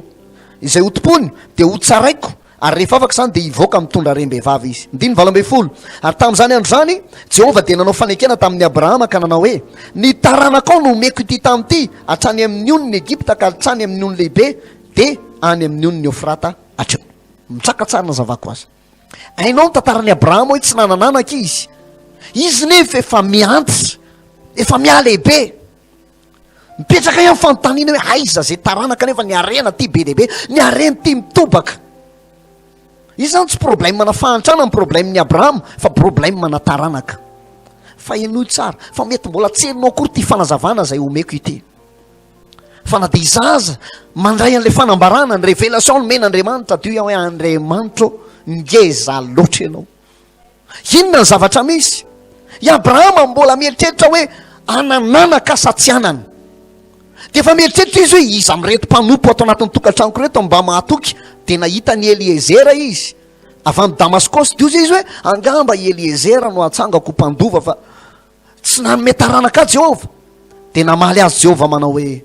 Speaker 4: izay ho tompony dia ho tsaraiko ary rehefa afaka zany dia hivoaka mitondra rem-behivavy izy 9:12 ary tamin'izany andro zany Jehovah dia nanao fanekena tamin'ny Abrahama ka nanao hoe ny taranakao no omeko ity tamity hatrany amin'ny on'ny Egipta ka hatrany amin'ny ony lehibe dia any amin'ny on'ny Eufrata hatreo mitsaka tsara na zavako azy ainao ny tantaran'ny Abrahama hoe tsy nanananaka izy nefa efa miantitra efa mialehibe mipetraka ihany fanontaniana hoe aiza zay taranaka nefa ny arena ty be lehibe ny arena ty mitobaka izy zany tsy problème mana fahantrana ny problème ny Abrahama fa problème mana taranaka fa enoy tsara fa mety mbola tserinao kory ty fanazavana zay omeko ity fa na dia izaza mandray an'ilay fanambarana ny révélation no men'Andriamanitra dio iaho hoe Andriamanitra ngeza loatra ianao inona ny zavatra misy i Abrahama mbola mieritreritra hoe anananaka sa tsy anany dia efa mieritreritra izy hoe izy amin'reto mpanompo atao anatin'ny tokantranoko reto mba mahatoky dia nahita ny Eliezer izy avy any Damaskosy dia izy hoe angamba Eliezer no atsangako mpandova fa tsy nanome taranaka Jehovah dia namaly azy Jehovah manao hoe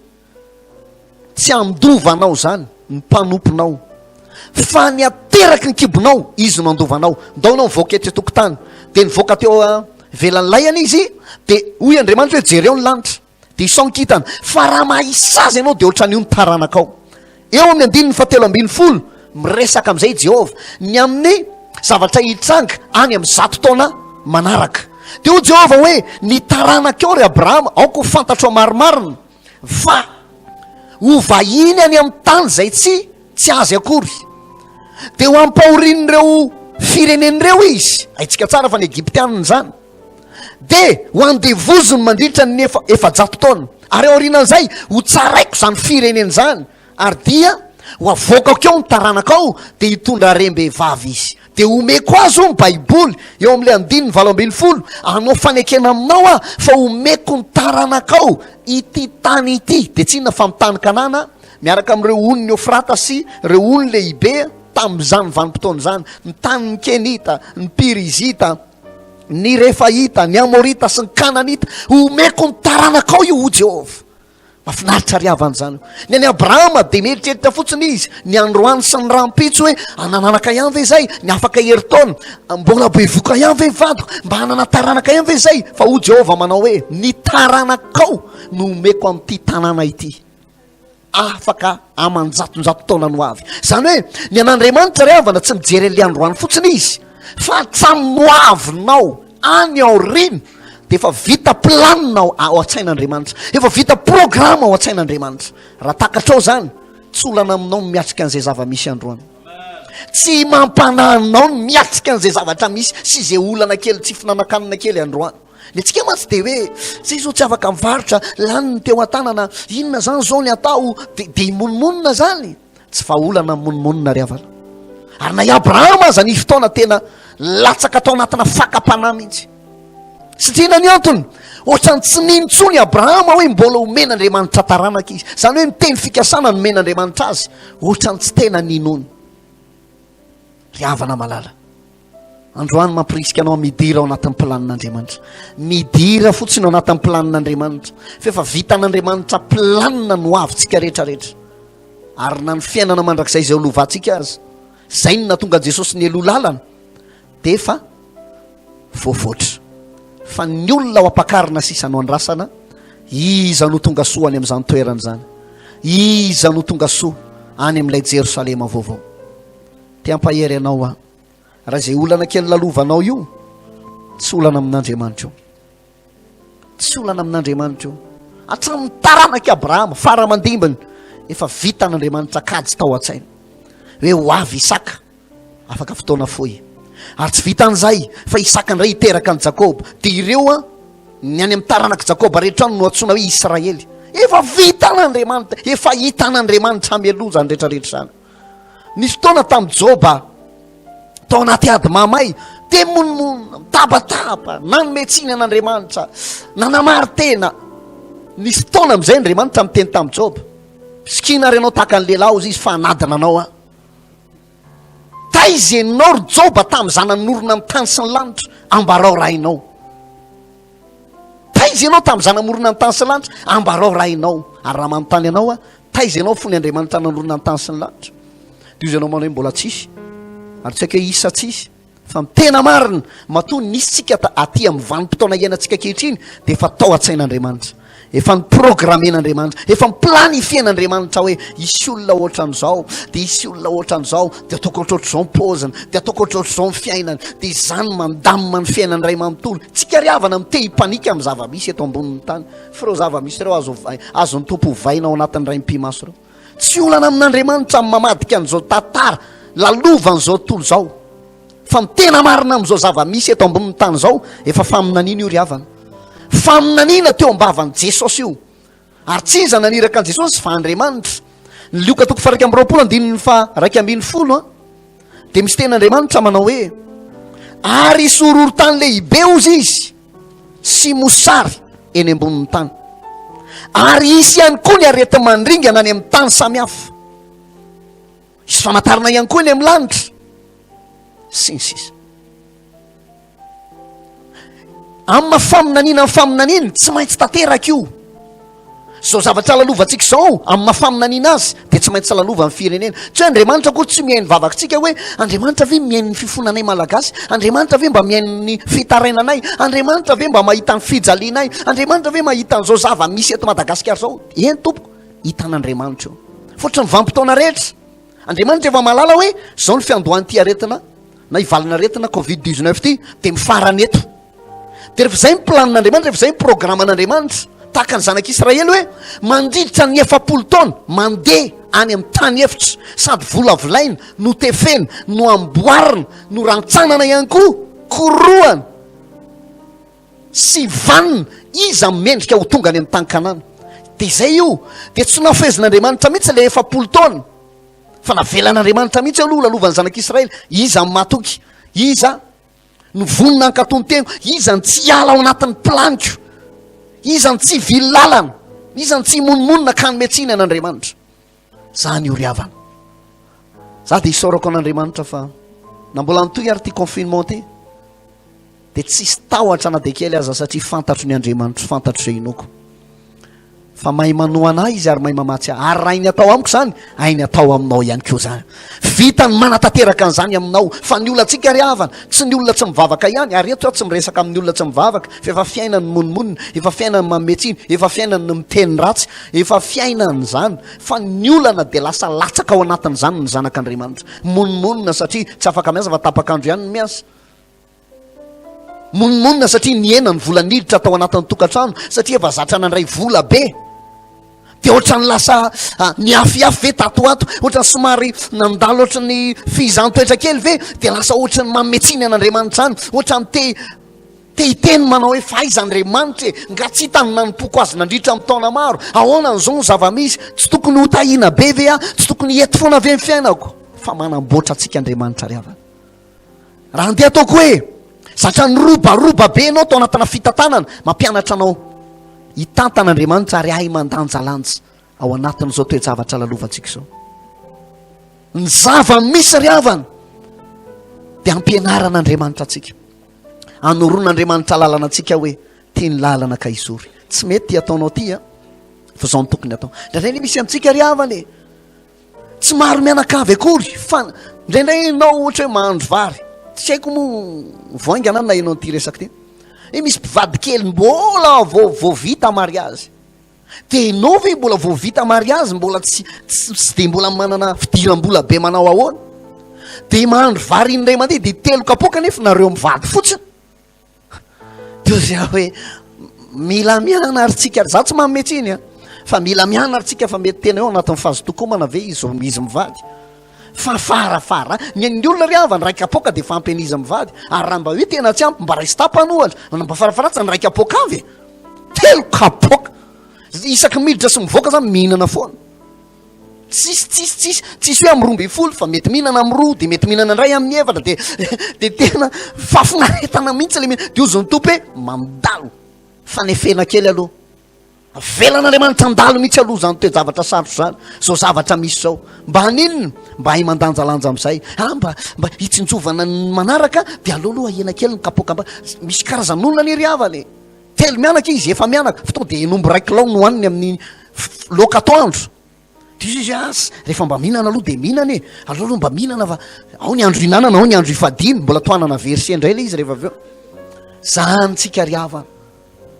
Speaker 4: tsy andovanao zany ny mpanomponao fa ny ateraky ny kibonao izy no andovanao ndaonao mivoaka eto tokotany dia nivoaka teo velan'ilay any izy dia hoy Andriamanitra hoe jereo ny lanitra dia isoankitany fa raha mahisa azy ianao dia ohatran'io ny taranakao eo amin'ny 7:10 miresaka amin'izay Jehovah ny amin'ny zavatra hitranga any amin'ny 100 taona manaraka dia ho Jehovah hoe ny taranaka eo ry Abrahama aoko ho fantatro marimarina fa ho vahiny any amin'ny tany zay tsy azy akory dia ho ampahorin'ireo firenen'ireo izy haitsika tsara fa ny Egyptianina zany dia ho andevozony mandritra ny 700 taona ary aorianan'izay ho tsaraiko zany fireneny zany ary dia ho avoakako eo ny taranakao dia hitondra rem-behivavy izy dia omeko azy ho ny baiboly eo amin'ilay 2:12 anao fanekena aminao a fa omeko ny taranakao ity tany ity dia tsy inona fa mitany Kanana miaraka amin'ireo on'ny Eufrata sy ireo ony lehibe tamin'izany vanim-potoana zany ny tany ny Kenita ny Pirizita ny refahita, ny amorita sy ny kananita omeko ny taranakao io ho Jehovah. Mafinaritra ry havan'izany. Ny any Abrahama dia mieritreritra fotsiny izy ny androany sy ny rampitso hoe anananaka ihany ve zay ny afaka heritaona, mbola bevoka ihany ve vadiko mba hanana taranaka ihany ve zay. Fa ho Jehovah manao hoe ny taranakao no omeko amin'ity tanàna ity, afaka amanjatonjato taona no avy. Zany hoe ny an'Andriamanitra ry havana tsy mijery le androany fotsiny izy, fa hatramin'ny ho avinao any aoriny dia efa vita planina ao an-tsain'Andriamanitra, efa vita programa ao an-tsain'Andriamanitra. Raha takatrao zany tsy olana aminao miatrika an'izay zava-misy androany, tsy mampanahinao miatrika an'izay zavatra misy sy izay olana kely tsy finanankanina kely androany. Ny antsika matsy dia hoe zay zao tsy afaka mivarotra laniny teo an-tanana, inona zany zao ny atao dia imonomonina zany. Tsy fa olana monmonina ry havana. Ary na i Abrahama aza ny fotoana tena latsaka tao anatina fakapanahy mihitsy, satria na ny antony ohatrany tsy nintsony Abrahama hoe mbola omen'Andriamanitra taranaka izy. Zany hoe miteny fikasana no men'Andriamanitra azy, ohatrany tsy tena ninony. Ry havana malala, androany mampirisika anao midira ao anatin'ny planin'Andriamanitra, midira fotsiny ao anatin'ny planin'Andriamanitra, fa efa vitan'Andriamanitra planina no avintsika rehetrarehetra. Ary na ny fiainana mandrakizay izay olovantsika azy, zay no natonga Jesosy ny aloha lalana, dia efa voavoatra. Fa ny olona ho ampakarina sisa no andrasana, iza no tonga soa any amin'izany toerana zany, iza no tonga soa any amin'ilay Jerosalema vaovao. Te ampahery anao a, raha izay olana kely lalovanao io tsy olana amin'Andriamanitra io, tsy olana amin'Andriamanitra io. Hatramin'ny taranaka Abrahama fara-mandimbany efa vitan'Andriamanitra kajy tao an-tsaina hoe ho avy Isaka afaka fotoana fohy. Ary tsy vitan'izay fa Isaka indray hiteraka ny Jakoba, dia ireo a ny any amin'ny taranaka Jakoba rehetra no antsoina hoe Israely. Efa vitan'Andriamanitra, efa hitan'Andriamanitra mialoha zany rehetrarehetra zany. Nisy fotoana tamin'ny Joba tao anaty ady mamay dia monmonina mitabataba, nanometsiny an'Andriamanitra, nanamary tena. Nisy fotoana amin'izay Andriamanitra miteny tamin'ny Joba, sikina ary anao tahaka ny lehilahy izy fa anadina anao a. Taizy ianao ry Joba tamin'ny zanan'orona amin'ny tany sy ny lanitra, ambarao rainao. Taizy ianao tamin'ny zanan'orona amin'ny tany sy ny lanitra, ambarao rainao. Ary raha manontany anao a, taizy ianao fony Andriamanitra nanorona amin'ny tany sy ny lanitra. Dia izy ianao manao hoe mbola tsisy, ary tsy haike isa tsisy, fa mitena marina matoa nisy tsika aty amin'ny vanim-potoana iainantsika kehitriny dia efa tao an-tsain'Andriamanitra, efa niprogramen'Andriamanitra, efa niplanifien'Andriamanitra hoe isy olona ohatran'izao, dia isy olona ohatran'izao, dia ataoko ohatrohatr'izao ny paoziny, dia ataoko ohatrohatr'izao ny fiainany, dia izany mandamina ny fiainany ray manontolo. Tsika ry havana mite hipanika amin'ny zava-misy eto ambonin'ny tany, fa ireo zava-misy ireo azo ny tompo hovaina ao anatin'ny ray mpimaso ireo. Tsy olana amin'Andriamanitra amin'ny mamadika an'izao tantara lalovan'izao tontolo izao, fa mitena marina amin'izao zava-misy eto ambonin'ny tany izao, efa faminaniana io ry havana, faminaniana teo am-bavan'i Jesosy io. Ary tsy iza naniraka an' Jesosy fa Andriamanitra. Ny Lioka 2:1-10 dia misy ten'Andriamanitra manao hoe ary isororo-tany lehibe ozy izy sy mosary eny ambonin'ny tany, ary isy ihany koa ny arety mandringana any amin'ny tany samihafa, isy famantarana ihany koa eny amin'ny lanitra sy ny sisa. Amin'ny faminaniana tsy maintsy tanteraka io. Zao zavatra lalovantsika izao amin'ny mafaminaniana azy dia tsy maintsy lalova amin'ny firenena. Tsy hoe Andriamanitra koa tsy mihaino vavakantsika hoe Andriamanitra ve mihaino ny fifonanay malagasy, Andriamanitra ve mba mihaino ny fitarainanay, Andriamanitra ve mba mahita ny fijalianay, Andriamanitra ve mahita n'izao zava-misy eto Madagasikara zao. Eny tompoko, hitan'Andriamanitra io. Fotry ny vanim-potoana rehetra Andriamanitra efa malala hoe zao ny fiandohan'ity aretina na hivalina aretina Covid-19 ity dia mifarany eto. Dia rehefa izay ny planin'Andriamanitra, rehefa izay ny programan'Andriamanitra, tahaka ny zanak'Israely hoe mandritra ny 7 taona mandeha any amin'ny tany efitra, sady volavolaina, no tefena, no amboarina, no rantsanana ihany koa, koroana sy vanina, iza mendrika ho tonga any amin'ny tany Kanana. Dia izay io, dia tsy nafezin'Andriamanitra mihitsy ilay 7 taona, fa navelan'Andriamanitra mihitsy aloha lalovan'ny zanak'Israely. Iza matoky, iza no vonina ankatonteno, iza ny tsy ala ao anatin'ny planiko, iza ny tsy villalana, iza ny tsy monmonina ka nometsiny an'Andriamanitra. Zany io ry havana. Za dia isaorako an'Andriamanitra fa na mbola nitoy ary ty confinement ty, dia tsisy tahotra na dia kely aza satria fantatro ny Andriamanitra, fantatro izay inoko. Fa mahay manoa anahy izy ary mahay mamatsy ahy, ary raha iny atao amiko zany ainy atao aminao ihany koa zany. Vita ny manatateraka an'izany aminao. Fa ny olona antsika ry havana, tsy ny olona tsy mivavaka ihany, ary eto tsy miresaka amin'ny olona tsy mivavaka, fa efa fiainany monimonina, efa fiainany mametsiny, efa fiainany miteny ratsy, efa fiainany zany. Fa ny olana dia lasa latsaka ao anatin'izany ny zanak'Andriamanitra. Monimonina satria tsy afaka miasa fa tapakandro ihany ny miasa. Monimonina satria ny ena ny volaniditra atao anatin'ny tokantrano, satria efa zatra nandray vola be. Dia ohatra ny lasa niafiafy ve tatoato, ohatra ny somary nandalo ohatra ny fizantoetra kely ve, dia lasa ohatra ny mametsiny an'Andriamanitra any, ohatra ny te hiteny manao hoe fahaizan'Andriamanitra nga tsy hitany nanim-poko azy nandritra amin'ny taona maro. Ahoana n'izao ny zava-misy, tsy tokony ho tahiana be ve tsy tokony eto foana ve ny fiainako. Fa manamboatra antsika Andriamanitra ry havana. Raha andeha ataoko hoe zatra ny robaroba be anao tao anatina fitantanana, mampianatra anao hitantan'Andriamanitra ary ahy mandanjalanja ao anatin'izao toe-javatra lalovantsika izao. Ny zava-misy ry havana dia ampianaran'Andriamanitra antsika, anoron'Andriamanitra lalana antsika hoe tiany lalana ka izory. Tsy mety ty ataonao ty fa zao ny tokony atao. Indraindray misy amintsika ry havana tsy maro mianakavy akory, fa indraindray ianao ohatra hoe mahandro vary, tsy haiko moa voaingana na ianao ty resaka ty. Misy mpivady kely mbola voavita mariazy, dia ianao ve mbola voavita mariazy, mbola tsy dia mbola manana fidiram-bola be manao ahoana. Dia mahandro vary iny ray mandeha dia telo kapoka nefa nareo mivady fotsiny. Dia zay hoe mila miana ary tsika, za tsy mametsy iny fa mila miana ary tsika, fa mety tena eo anatin'ny fahazotokomana ve izy mivady. Fa farafara ny olona ry havana raiky apoka dia fampeny izy mivady, ary raha mba hoe tena tsy ampy mba raisy tapany ohatra, mba farafaratsy ny raiky apoka avy telo kapoka isaky miditra sy mivoaka zany mihinana foana. Tsisy hoe amin'ny 12 fa mety mihinana amin'ny 2, dia mety mihinana indray amin'ny 4, dia tena fafinaretana mihitsy le dia ozy ny tompo hoe mandalo fanefena kely aloha, velan'Andriamanitra andalo mihitsy aloha zany toe-javatra sarotra zany, zao zavatra misy zao. Mba haninona? Mba hay mandanjalanja amin'izay. Mba hitsinjovana ny manaraka dia aloha ahena kely ny kapoka. Mba misy karazan'olona ny ry havana telo mianaka izy, efa mianaka fa tonga dia enombo raiky lao no hoaniny amin'ny loka atoandro. Dia izy rehefa mba mihinana aloha dia mihinana aloha mba mihinana fa ao ny andro hinanana, ao ny andro hifadiny, mbola toanana verse indray le izy rehefa avy eo. Zany tsika ry havana,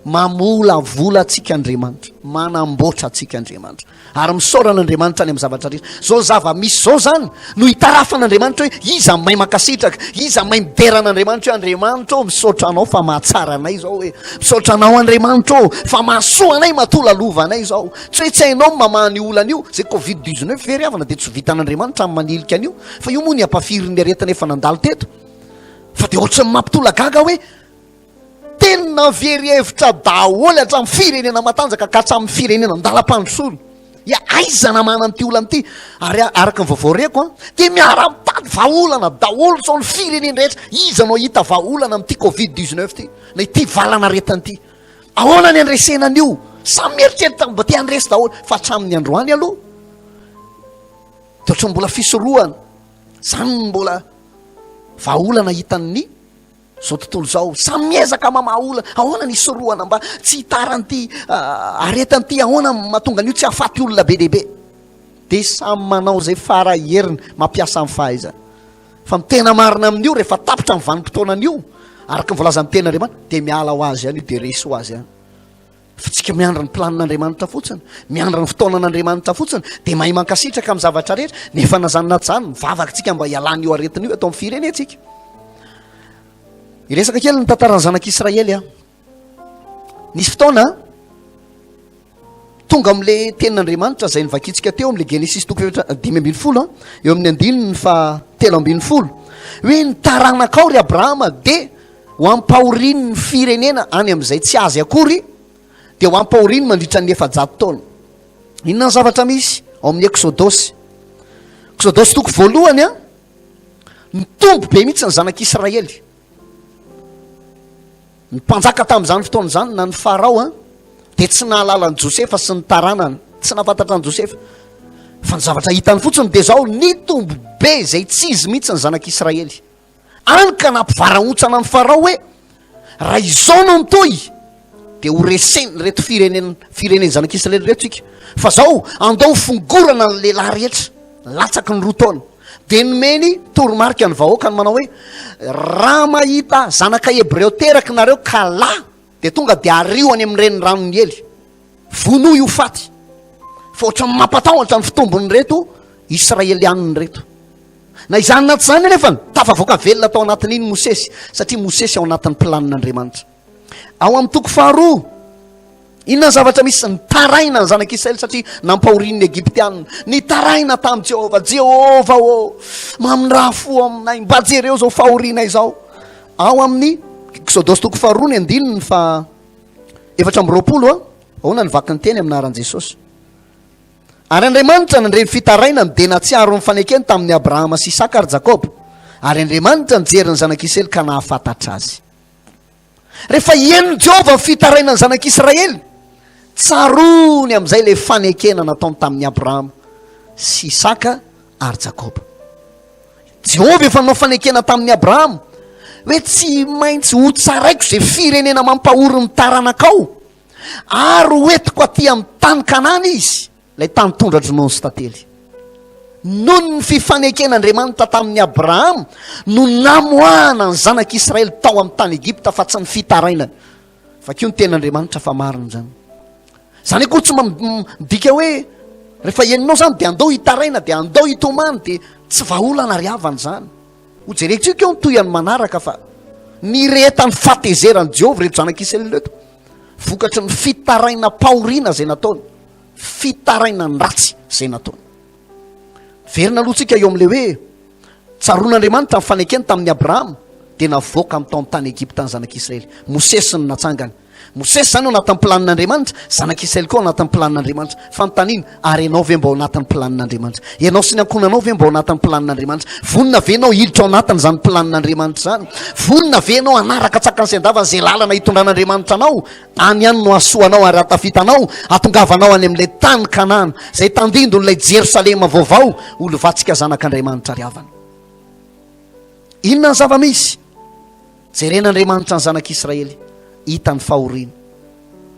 Speaker 4: mamola vola atsika Andriamanitra, manamboatra atsika Andriamanitra, ary misaoran'Andriamanitra any amin'ny zavatra rehetra. Zao zava-misy zao zany no hitarafan'Andriamanitra hoe iza mahay makasitraka, iza mahay mideran'Andriamanitra hoe Andriamanitra misaotra anao fa mahatsara anay zao, hoe misaotra anao Andriamanitra fa mahasoa anay, matolalova anay zao. Tsy hoe tsy hainao mamany olana io, zay Covid-19 very havana dia tsy vitan'Andriamanitra amin'ny manilika an'io, fa io moa ny ampafirin'ny aretana efa nandalo teto. Fa dia ohatrany mampitola gaga hoe tena very hevitra daholo hatramin'ny firenena matanjaka ka hatramin'ny firenena andalam-pandrosoana. Aiza namana amin'ity olana ity, ary araka ny vaovao reko dia miara-mitady vahaolana daholo zao ny firenena rehetra. Iza no hita vahaolana amin'ity Covid-19 ty, na ity valana retana ity. Ahoana ny andresena an'io? Samy mieritreritra mba te andresy daholo, fa hatramin'ny androany aloha dia ohatran'ny mbola fisorohana. Zany mbola vahaolana hitan'ny zao tontolo zao, samy miezaka mamaolana. Ahoana ny sorohana mba tsy hitaran'ity aretan'ity, ahoana mahatonga an'io tsy hahafaty olona be dehibe. Dia samy manao zay faraheriny mampiasa amin'ny fahaizana. Fa mitena marina amin'io rehefa tapitra ny vanim-potoanan'io araka ny voalaza amin'ny ten'Andriamanitra dia miala ho azy ihany io, dia resy ho azy ihany. Fa tsika miandra ny planin'Andriamanitra fotsiny, miandra ny fotoanan'Andriamanitra fotsiny, dia mahay mankasitraka amin'ny zavatra rehetra. Nefa nazanona zany mivavaka tsika mba hialany io aretin'io atao amin'ny firenentsika. Iresaka kely ny tantaran'ny zanak'Israely nisy fotoana tonga amin'le tenin'Andriamanitra zay nivakitsika teo amin'le Genesis 5:12 eo amin'ny 7:30 hoe nitaranakao ry Abrahama dia ho ampahoriny ny firenena any amin'izay tsy azy akory, dia ho ampahoriny mandritra ny 700 taona. Inona ny zavatra misy ao amin'ny Exodosy 1 nitombo be mihitsy ny zanak'Israely. Ny mpanjaka tamin'izany fotoana izany na ny Farao dia tsy nahalala ny Josefa sy ny taranany, tsy nahafantatra ny Josefa, fa ny zavatra hitany fotsiny dia zao nitombo be zay tsy izy mihitsy ny zanak'Israely. Any ka nampivaraontsana ny Farao hoe raha izao no mitoy dia ho reseny reto fireneny zanak'Israely reto tsika fa zao andao fongorana ny lehilahy rehetra latsaky ny 2 taona dia nomeny toromarika ny vahoaka ny manao hoe raha mahita zanaka hebreo teraky nareo ka lahy dia tonga dia arioany amin'ireny ranony ely vono io faty fa ohatra mampatahotra ny fitombony reto israelianiny reto na izany naty zany nefa tafavoaka velona tao anatin'iny Mosesy satria Mosesy ao anatin'ny planin'Andriamanitra ao amin'ny toko 2 inona zavatra misy nitaraina ny zanak'Israely satria nampahorin'ny Egyptianina nitaraina tamin'i Jehova ô mamindra fo aminay mba jereo zao fahorinay zao ao amin'ny Exodosy toko 2 ny 9 fa 420 ahoana ny vaky ny teny aminaran'i Jesosy ary Andriamanitra nandreny fitaraina midena tsiaro ny fanekeny tamin'ny Abrahama sy Isaka ary Jakoba ary Andriamanitra nijery ny zanak'Israely ka nahafantatra azy rehefa ien'ny Jehova ny fitaraina ny zanak'Israely tsarony amin'izay le fanekena nataony tamin'ny Abrahama sy Isaka ary Jakoba Jehova efa nanao fanekena tamin'ny Abrahama hoe tsy maintsy ho tsaraiko zay firenena mampahory ny taranakao ary hoetiko aty amin'ny tany Kanana izy lay tany tondra-dronono sy tantely noho ny fifaneken'Andriamanitra tamin'ny Abrahama no namoahana ny zanak'Israely tao amin'ny tany Egypta fa tsy ny fitaraina fa kio ny ten'Andriamanitra fa marina zany zany koa tsy midika hoe rehefa eninao zany dia andao hitaraina dia andao hitomany dia tsy vaholana riavana zany ho jereko tsika eo nitoyany manaraka fa niretany fatezerany Jehova reto zanak'Israely reto vokatry ny fitaraina pahoriana zay nataony fitaraina ny ratsy zay nataony verina alohantsika eo amin'le hoe tsaron'Andriamanitra ny fanekeny tamin'ny Abrahama dia navoaka amin'ny tao amin'ny tany Egypta ny zanak'Israely Mosesy ny natsangany Mosesy zany ao anatin'ny planin'Andriamanitra zanak'Israely koa ao anatin'ny planin'Andriamanitra fanontaniana ary ianao ve mba ao anatin'ny planin'Andriamanitra ianao sy ny ankonanao ve mba ao anatin'ny planin'Andriamanitra vonina ve ianao hiditra ao anatin' zany planin'Andriamanitra zany vonina ve ianao anaraka tsakany sy andavany zay lalana hitondran'Andriamanitra anao any ihany no asoanao ary atafitanao atongavanao any amin'ilay tany Kanana zay tandindo n'ilay Jerosalema vaovao olovatsika zanak'Andriamanitra riavana inona ny zava-misy jeren'Andriamanitra ny zanak'Israely hita ny fahoriana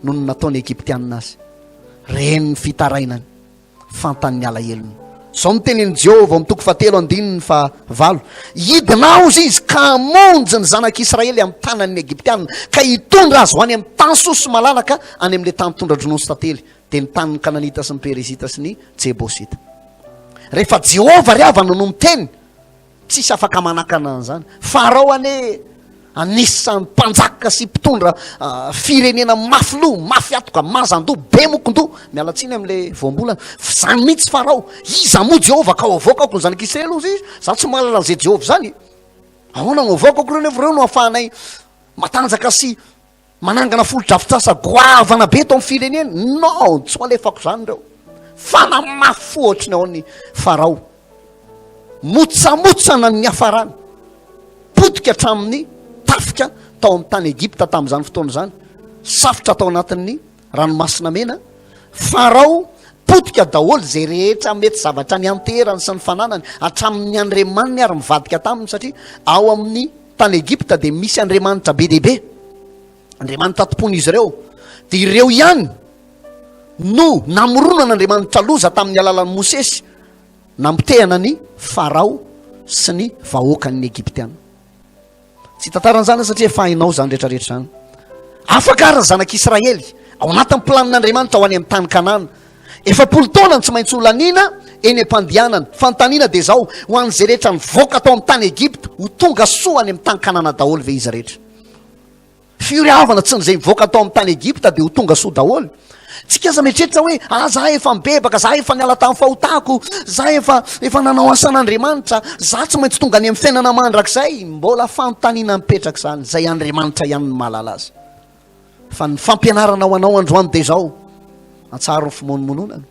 Speaker 4: noho ny nataony Egyptianina azy reny ny fitarainany fantan'ny alahelony zao ny tenin'ny Jehova amin'ny toko 7:5 hidinao izy ka hamonjy ny zanak'Israely amin'ny tanan'ny Egyptianina ka hitondra azy ho any amin'ny tany sosy malalaka any amin'ilay tany tondra-dronono sy tantely dia ny tanin'ny Kananita sy ny Perizita sy ny Jebosita rehefa Jehova riavana no miteny tsisy afaka manakana an'izany Farao anisan'ny mpanjaka sy mpitondra firenena mafy loha mafy atoka mazandoha be mokondoha mialatsiny amin'ilay voambolana zany mihitsy Farao iza moa Jehova ka ho avoakako ny zanak'Israely ozy izy za tsy mahalala an'izay Jehova zany ahoana no avoakako reo nefa reo no ahafahanay matanjaka sy manangana folo-drafitrasa goavana be tao amin'ny firenena non tsy malefako zany reo fanamafy ohatriny ao ny Farao motsamotsana ny hafarany potika hatramin'ny tafika tao amin'ny tany Egypta tamin'izany fotoana zany safotra tao anatin'ny ranomasina mena Farao potika daholo zay rehetra mety zavatra ny anterany sy ny fananany hatramin'ny andriamaniny ary mivadika taminy satria ao amin'ny tany Egypta dia misy andriamanitra be dehibe andriamanitra tompon'izy ireo dia ireo ihany no namoronan'Andriamanitra loza tamin'ny alalan'ny Mosesy nampitehana ny Farao sy ny vahoakan'ny Egyptiana tsy tantaran'izany satria efa hainao zany rehetrarehetra zany afaka ary ny zanak'Israely ao anatin'ny planin'Andriamanitra ho any amin'ny tany Kanana 70 taona tsy maintsy olaniana eny am-pandianana fantaniana dia zao ho an'izay rehetra nivoaka tao amin'ny tany Egypta ho tonga soa any amin'ny tany Kanana daholo ve izy rehetra firiavana tsy n'izay mivoaka tao amin'ny tany Egypta dia ho tonga soa daholo tsika aza mieritreritra hoe za efa mibebaka za efa niala tamin'ny fahotako za efa nanao asan'Andriamanitra za tsy maintsy tonga any amin'ny fiainana mandrakizay mbola fanontaniana mipetraka zany zay Andriamanitra ihany ny mahalala azy fa ny fampianarana ho anao androany dia zao atsaro ny fimonomononana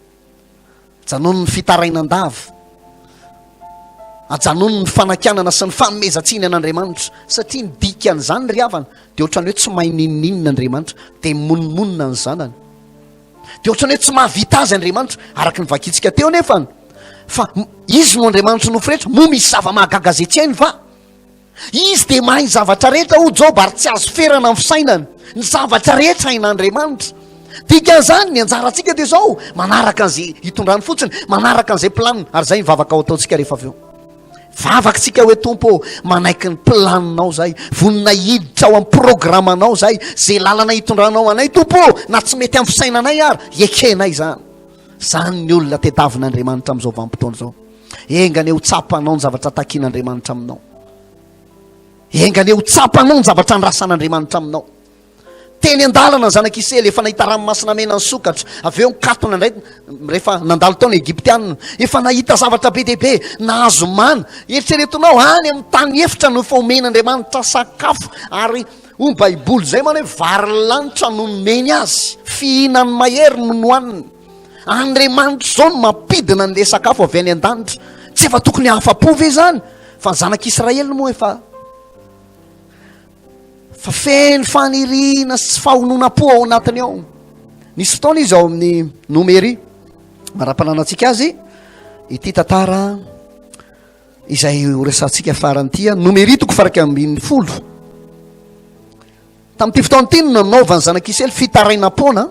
Speaker 4: janono ny fitarainandava ajanony ny fanakianana sy ny fanomezantsiny an'Andriamanitra satria ny dikan'izany ry havana dia ohatrany hoe tsy mahay ninoninona Andriamanitra dia monomonona ny zanany dia ohatrany hoe tsy mahavita azy Andriamanitra araka ny vakitsika teo nefany fa izy no Andriamanitra nofo rehetra moa misy zava-mahagaga zay tsy hainy fa izy de mahay ny zavatra rehetra o job ary tsy azo ferana amin'ny fisainany ny zavatra rehetra hain'Andriamanitra. Dikan'izany ny anjarantsika dia zao manaraka an'izay hitondrany fotsiny, manaraka an'izay planiny, ary zay mivavaka ao ataontsika rehefa avy eo. Vavakantsika hoe tompo manaiky ny planinao zay, vonina hiditra ao amin'ny programanao zay, zay lalana hitondranao anay tompo na tsy mety amin'ny fisainanay ary ekenay zany. Zany ny olona tediavin'Andriamanitra amin'izao vanim-potoana zao. Engany ho tsapanao ny zavatra takian'Andriamanitra aminao, engany ho tsapanao ny zavatra andrasan'Andriamanitra aminao. Teny an-dalana ny zanak'Israely efa nahita ranomasina mena ny sokatra, avy eo nikatona indray rehefa nandalo tao ny Egyptianina, efa nahita zavatra be deaibe nahazo mana. Eritreretinao any amin'ny tany efitra no efa omen'Andriamanitra sakafo, ary hoy ny baiboly zay mana hoe vary lanitra no nomeny azy, fihinany mahery no nohaniny. Andriamanitra zao no mampidina n'le sakafo avy any an-danitra, tsy efa tokony hafa-po ve zany? Fa ny zanak'Israely moa efa feno faniriana sy fahonona-po ao anatiny ao. Nisy fotoana izy ao amin'ny Nomery, mara-pananantsika azy ity tantara izay horesantsika faran'ity, Nomery 20. Tamin'ity fotoana ity no nanaovany zanak'Israely fitaraina-pona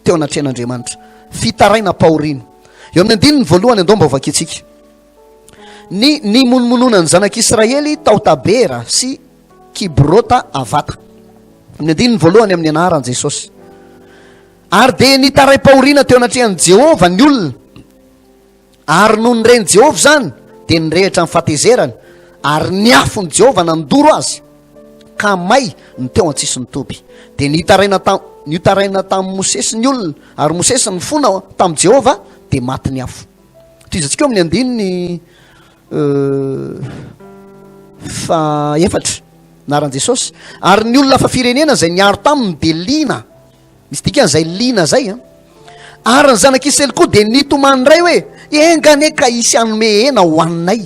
Speaker 4: teo anatrehan'Andriamanitra, fitaraina-pahoriana. Eo amin'ny 1 andao mba vakiantsika. Ny monomonona ny zanak'Israely tao Tabera sy Kibrota Avata. Amin'ny 1 amin'ny anaran'i Jesosy. Ary de nitaray-pahoriana teo anatrehan'i Jehovah ny olona, ary noho nyreny Jehovah zany de nyrehitra ny fahatezerany, ary niafony Jehovah nandoro azy ka may ny teo an-tsisy toby. De nitaraina tamin'ny Mosesy ny olona, ary Mosesy ny fona tamin'i Jehovah de maty ny afo. Toizantsika amin'ny 4 naran'i Jesosy. Ary ny olona fa firenena zay niaro taminy de lina, misy dikan'izay lina zay ary ny zanak'Israely koa de nitomany ray hoe engane ka isy anome hena hoaninay,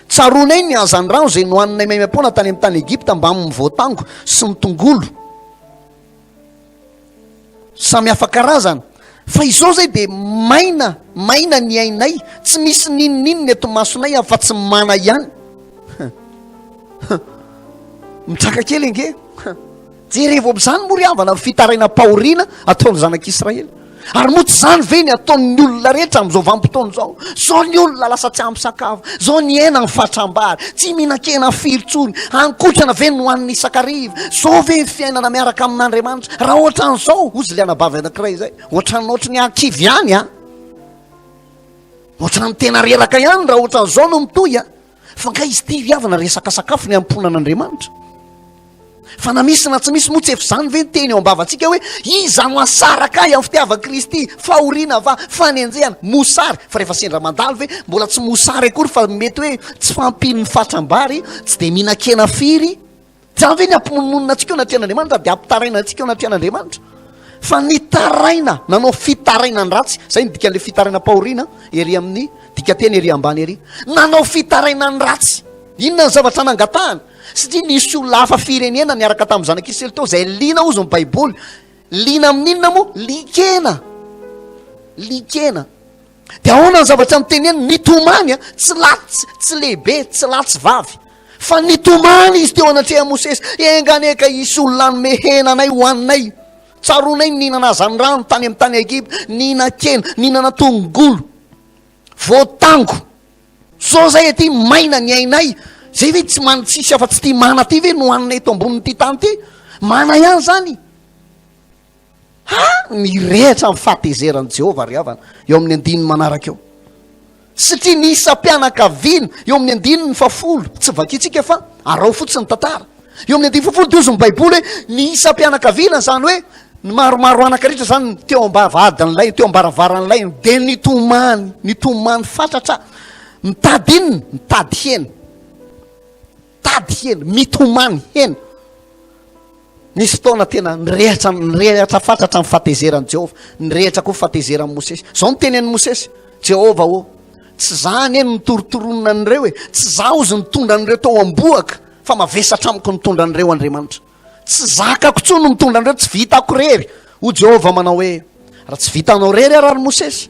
Speaker 4: tsaronay ny hazan-drano zay nohaninay maimam-pona tany amin'ny tany Egypta mba amin'ny voatango sy ny tongolo samy hafa karazana. Fa izao zay de maina ny ainay, tsy misy ninonino eto masonay fa tsy mana ihany. Mitraka kely nge jerevo am'izany moa ry havana fitaraina-pahoriana ataon'ny zanak'Israely. Ary moa tsy zany ve ny ataon'ny olona rehetra amin'izao vanim-potoana zao? Zao ny olona lasa tsy ampy sakafo, zao ny hena ny fatram-bary, tsy mihinan-kena firy-tsony, ankotrana ve no hoan'ny isakariva, zao ve ny fiainana miaraka amin'Andriamanitra? Raha ohatran'izao ozy le anabavy anankiray zay, ohatran'ohatry ny ankivy ihany ohatran'ny tena reraka ihany raha ohatran'izao no mitoy fa nga izy ty viavana resaka sakafo ny amponan'Andriamanitra. Fa na misy na tsy misy moa tsy efa zany ve teny ao am-bavantsika hoe iza no asaraka ahy amin'ny fitiava Kristy, fahoriana va, fanenjehana, mosary. Fa rehefa sendra mandalo ve mbola tsy mosary akory, fa mety hoe tsy fampiny fatram-bary, tsy de mihinan-kena firy. Zany ve ny ampimononona antsika eo anatrehan'Andriamanitra, de ampitaraina antsika eo anatrehan'Andriamanitra. Fa nitaraina, nanao fitaraina ny ratsy, zay ny dikan'le fitaraina-pahoriana ery amin'ny dikateny ery ambany ery. Nanao fitaraina ny ratsy, inona ny zavatra nangatahana? Satria nisy olona hafa firenena niaraka tamin'ny zanak'Israely tao zay lina ozy ny baiboly. Lina amin'inona moa? Likena. De ahoana ny zavatra mitenena? Nitomany tsy latsy, tsy lehibe, tsy latsy vavy, fa nitomany izy teo anatrehan'i Mosesy. Enganeka isy olona anome hena anay hoaninay, tsaronay nihinana zany-rano tany amin'ny tany Egypta, nihinan-kena, nihinana tongolo, voatango. Zao zay aty maina ny ainay. Zay ve tsy tsisy afa tsy ty mana ty ve no haninay eto ambonin'ity tany ty? Mana ihany zany. Nirehitra amin'ny fahatezeran'i Jehovah ry havana eo amin'ny 9 manaraka eo. Satria nisam-pianakaviana eo amin'ny 10 tsy vakitsika fa arao fotsiny tantara. Eo amin'ny 10 diozy ny baiboly hoe nisam-pianakaviana zany hoe maromaro anakaritra zany teo ambavadin'lay, teo ambaravaran'lay, de nitomany fatratra, mitady inona? Mitady hena, mitomany hena. Nisy fotoana tena nirehatra fatratra amin'ny fahatezeran'i Jehovah, nirehatra koa fahatezeran'i Mosesy. Zao ny tenen'i Mosesy, Jehovah tsy zany eny nitoritoronona an'ireo tsy za ozy nitondra an'ireo tao amboaka, fa mavesatra amiko nitondra an'ireo Andriamanitra. Tsy zakako tsony no mitondra an'ireo, tsy vitako rery. O Jehovah manao hoe raha tsy vitanao rery ary Mosesy,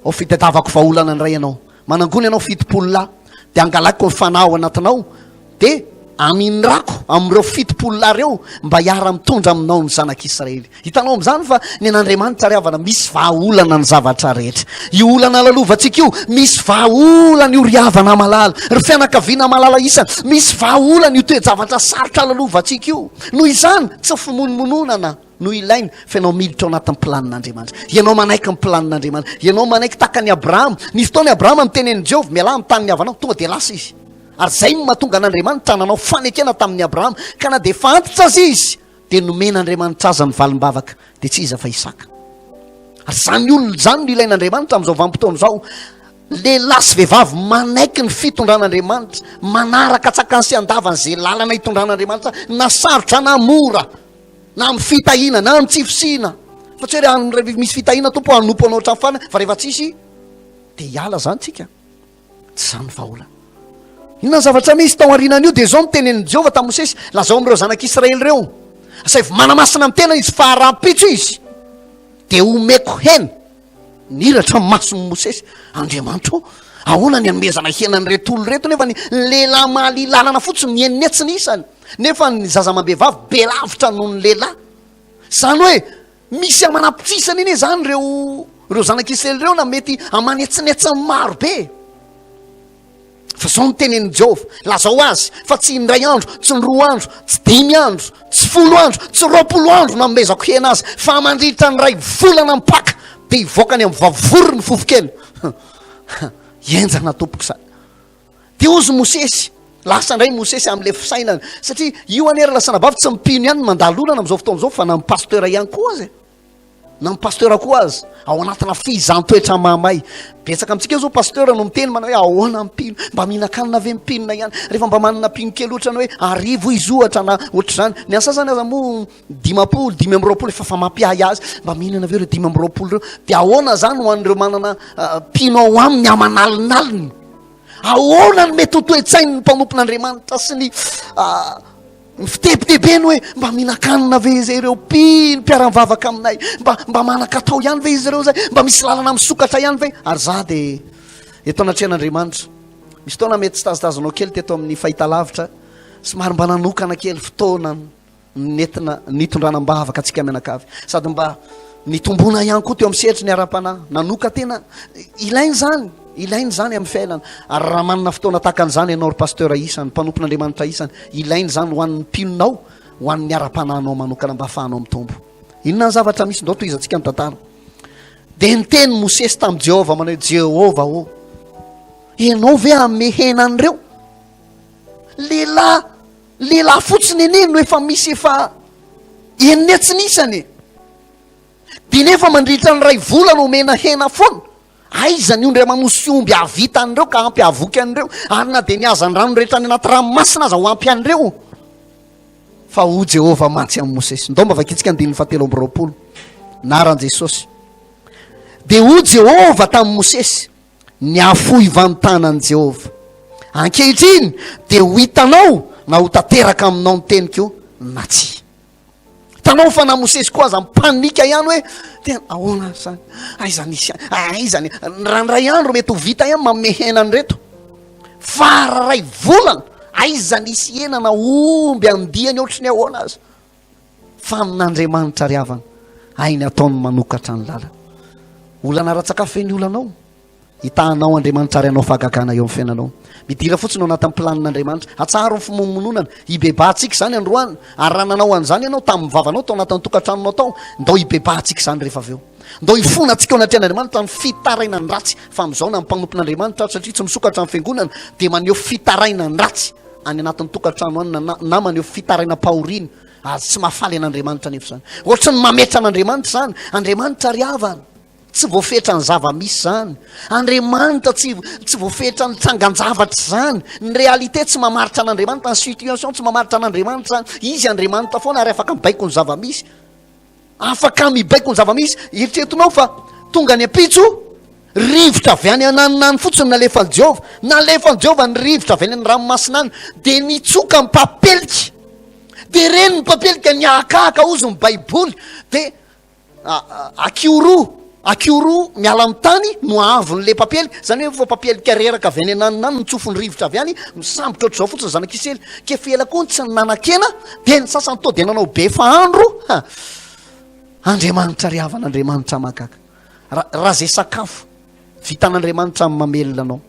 Speaker 4: ao fitadiavako vaolana an'iray ianao, manangony ianao fitopolo lahy, de angalako ny fanahy ao anatinao, de amin'nyrako am'ireo fitopolonareo mba hiara mitondra aminao ny zanak'Israely. Hitanao am'izany fa ny an'Andriamanitra ry havana misy vahaolana ny zavatra rehetra. Io olana lalovantsika io misy vahaolana io ry havana malala, ry fianakaviana malala isany misy vahaolana io toe-javatra sarotra lalovantsika io. Noho izany tsy fimonomononana no ilaina fa ianao militra ao anatin'ny planin'Andriamanitra. Ianao manaiky ny planin'Andriamanitra. Ianao manaiky takany Abrahama. Nisy fotoana Abrahama mitenen'i Jehovah miala amin'ny tany havanao tonga de lasa izy. Ary zay no mahatonga an'Andriamanitra nanao fanekena tamin'ny Abrahama ka na de fantitra azy izy de nomen'Andriamanitra aza ny valim-bavaka de tsy iza fa Isaka. Ary zany olona zany no ilain'Andriamanitra amin'izao vanim-potoana zao. Lehilahy sy vehivavy manaiky ny fitondran'Andriamanitra, manaraka tsakany sy andavany zay lalana hitondran'Andriamanitra na sarotra na mora, na amin'ny fitahina na amin'ny tsifosina. Fa tsy hoe misy fitahina tompo hanompo anao trafana fa rehefa tsisy de hiala zany tsika. Tsy zany vahaolana. Inona zavatra misy tao arinan'io de zao mitenen'i Jehovah tamin'ny Mosesy, lazao amin'ireo zanak'Israely reo. Say manamasina amin'ny tena izy faharapitso izy de omeko hena niratra mason'ny Mosesy. Andriamanitra ahoana ny anomezana hena nyreto olo reto nefa ny lehilahy mahalilalana fotsiny ny enetsiny isany nefa ny zazamambehivavy be lavitra noho ny lehilahy. Zany hoe misy amanapitisana iny zany reo zanak'Israely reo na mety amanetsinetsiny maro be. Fa zao nytenen'i Jehovah, lazao azy fa tsy indray andro, tsy ny 2 andro, tsy 5 andro, tsy 10 andro, tsy 20 andro namezako hena azy fa mandritra ny 2 volana mipaka de hivoaka ny amin'ny vavorory ny fofokely. Enjana tompoko zany. De ozy Mosesy, lasa indray Mosesy amin'le fisainany satria io anery lasa nabavy tsy mipino ihany mandalolana amin'izao fotoana izao fa na amin'ny pasteur ihany koa azy. Na amin'ny pasteur koa azy ao anatina fizan-toetra mahamay. Betsaka amintsika zao pasteur no miteny manao hoe ahoana mipino, mba mihinan-kanina ave mipinona ihany, rehefa mba manana pino kely ohatra ny hoe arivo izy ohatra na ohatra zany. Ny asasany aza moa 520 efa mampiahy azy mba mihinana aveo reo 520 reo. De ahoana zany ho an'ireo manana pino ao aminy amanalinaliny. Ahoana ny mety ho toe-tsain'ny mpanompon'Andriamanitra sy ny fitebitebeny hoe mba mihinan-kanina ve zay reo pino mpiara-mivavaka aminay, mba manan-katao ihany ve izy reo zay, mba misy lalana misokatra ihany ve. Ary za de eto anatrehan'Andriamanitra misy fotoana mety tsy tazitazanao kely teto amin'ny fahitalavitra somary mba nanokana kely fotoana nentina nitondranam-bavaka atsika mianakavy sady mba nitombona ihany koa teo amin'ny sehatry ny ara-panahy nanoka tena ilainy zany amin'ny fiainana. Ary raha manana fotoana takan'izany ianao ry pasteur isany mpanompon'Andriamanitra isany ilainy zany ho an'ny mpinonao ho an'ny ara-panahinao manokana mba ahafahanao mitombo. Inona ny zavatra misy ndao toy izy antsika ny tantara de niteny Mosesy tamin'i Jehovah manao Jehovah o ianao ve ame henan'ireo lehilahy fotsiny eneny no efa misy efa enetsiny isany de nefa mandritra ny 2 volana omena hena foana. Aiza ny ondry manosy omby avita an'ireo ka ampy avoky an'ireo ary na de niaza ny rano rehetra ny anaty ranomasina aza ho ampy an'ireo. Fa ho Jehovah mantsy amin'ny Mosesy. Ndao mba vakitsika ny 720 naran Jesosy. De ho Jehovah tamin'ny Mosesy ny afoy vantanan'i Jehovah. Ankehitriny de ho hitanao na ho tanteraka aminao ny teniko na tsy. Tanao fa na Mosesy koa aza mipanika ihany hoe tena ahoana zany, aiza nisy aizany randray andro mety ho vita ihany manome henany reto fara 2 volana aiza nisy henana omby andiany ohatry ny ahoana azy. Fa amin'Andriamanitra ry havana ainy ataony manokatra ny lala. Olana ratsakafo ny olanao hitahanao Andriamanitra ry anao fahagagana eo amin'ny fiainanao. Midira fotsiny ao anatin'ny planin'Andriamanitra. Atsaro ny fimonomonana hibebahantsika zany androany ary raha nanao an'izany ianao tamin'ny vavanao tao anatin'ny tokantranonao tao ndao hibebahantsika zany rehefa aveo. Ndao hifona antsika ao anatrehan'Andriamanitra ny fitaraina ny ratsy fa amin'izao na mpanompon'Andriamanitra satria tsy misokatra amin'ny fiangonana de maneho fitaraina ny ratsy any anatin'ny tokantrano any na maneho fitaraina pahoriny ary tsy mahafaly an'Andriamanitra nefa zany. Ohatra ny mametra an'Andriamanitra zany. Andriamanitra ry havana tsy voafetra ny zava-misy zany. Andriamanitra tsy voafetra ny tsangan-javatra zany. Ny réalité tsy mamaritra an'Andriamanitra, ny situation tsy mamaritra an'Andriamanitra zany. Izy Andriamanitra foana ary afaka mibaiko ny zava-misy. Afaka mibaiko ny zava-misy. Eritreretinao fa tonga ny apitso rivotra avy any ananinany fotsiny nalefan'i Jehovah. Nalefan'i Jehovah ny rivotra avy any amin'ny ranomasina any de nitsoka ny papelika. De reny ny papelika ny akaka ozy ny baiboly de akioro akioro miala amin'ny tany no avon'le papely zany hoe fa papely kareraka avy any ananynany nitsofony rivotra avy any misambotra ohatr'izao fotsiny zanak'isely kefela koa tsy nanakena de ny sasany to de nanao be fahandro andriamanitra ry havan'andriamanitra makaka raha zay sakafo vitan'andriamanitra amin'ny mamelona anao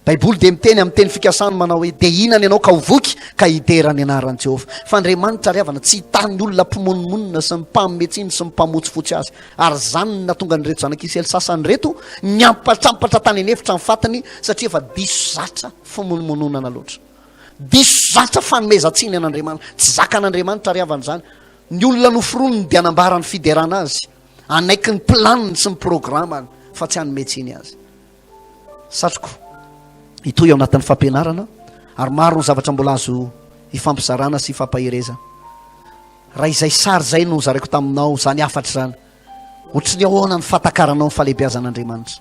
Speaker 4: baiboly de miteny amin'ny teny fikasany manao hoe de inany ianao ka hovoky ka hiterany anaran'i Jehovah fa andriamanitra ry havana tsy hitan'ny olona mpimonomonina sy ny mpametsiny sy ny mpamotsifotsy azy ary zany natonga ny reto zanak'isely sasany reto nyampatrampatra tany anefitra ny fatiny satria efa diso zatra fimonomononana loatra diso zatra fanomezantsiny an'andriamanitra tsy zakan'andriamanitra ry havana zany ny olona noforonony de anambarany fiderana azy anaiky ny planiny sy ny programany fa tsy hanometsiny azy satroko itoy ao anatin'ny fampianarana ary maro ny zavatra mbola azo ifampizarana sy ifampahirezana raha izay sary zay no zareko taminao zany afatra zany ohatry ny ahoana ny fatakaranao ny fahalehibiazan'andriamanitra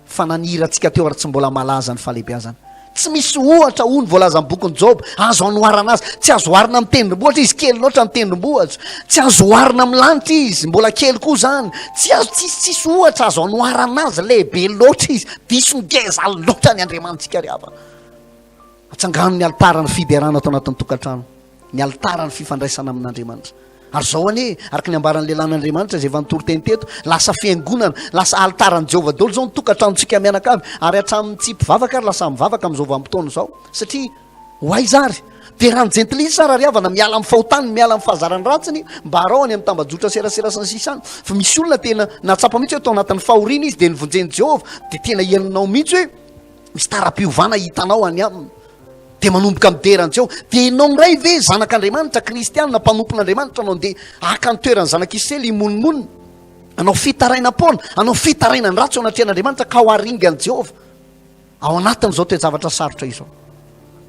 Speaker 4: fa naniratsika teo ary tsy mbola malaza ny fahalehibiazana tsy misy ohatra ho ny voalaza amin'ny bokin'ny Job azo anoharana azy tsy azo oharina amin'ny tendrombohatra izy kely loatra amin'ny tendrombohatra tsy azo oharina amin'ny lanitra izy mbola kely koa zany tsy azo tsisy ohatra azo anoharana azy lehibe loatra izy diso ngeza loatra ny andriamanitsika ry havana atsangano ny altara ny fiderana atao anatin'ny tokantrano ny altara ny fifandraisana amin'andriamanitra ary zao anie araka ny ambaran'ny lehilahin'andriamanitra zay efa nitoro teny teto lasa fiangonana lasa altaran'i Jehovah daholo zao nitokantranotsika mianakavy ary hatramin'ny tsy mpivavaka ary lasa mivavaka amin'izao vanim-potoana zao satria hoay zary de raha ny gentilizy sara ry havana miala amin'ny fahotany miala amin'ny fahazarany ratsiny mba arao any amin'ny tambajotra serasera sy ny sisa any fa misy olona tena natsapa mihitsy hoe atao anatin'ny fahoriana izy de nivonjeny Jehovah de tena ianinao mihitsy hoe misy tara-piovana hitanao any aminy de manomboka mideran Jehovah de ianao ray ve zanak'andriamanitra kristianina mpanompon'andriamanitra anao de aka ny toerany zanak'isely imonomonina anao fitaraina paona anao fitaraina ny ratsy ao anatrehan'andriamanitra ka ho aringan'i Jehovah ao anatin'izao toe-javatra sarotra izao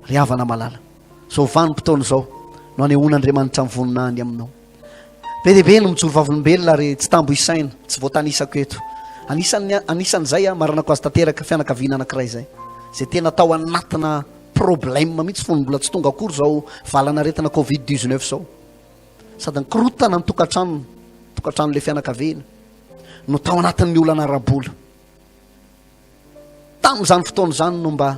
Speaker 4: ry havana malala zao vanim-potoana zao no anehoan'andriamanitra mivoninany aminao be dehibe no mijoro vavolombelona ary tsy tambo isaina tsy voatanisako eto anisan'izay maranako azy tanteraka fianakaviana anankiray zay tena tao anatina problème mihitsy fony mbola tsy tonga akory zao valanaretina Covid-19 zao sady nikorotana ny tokantrano le fianakaviana no tao anatin'ny olana arabola tamin'izany fotoana zany no mba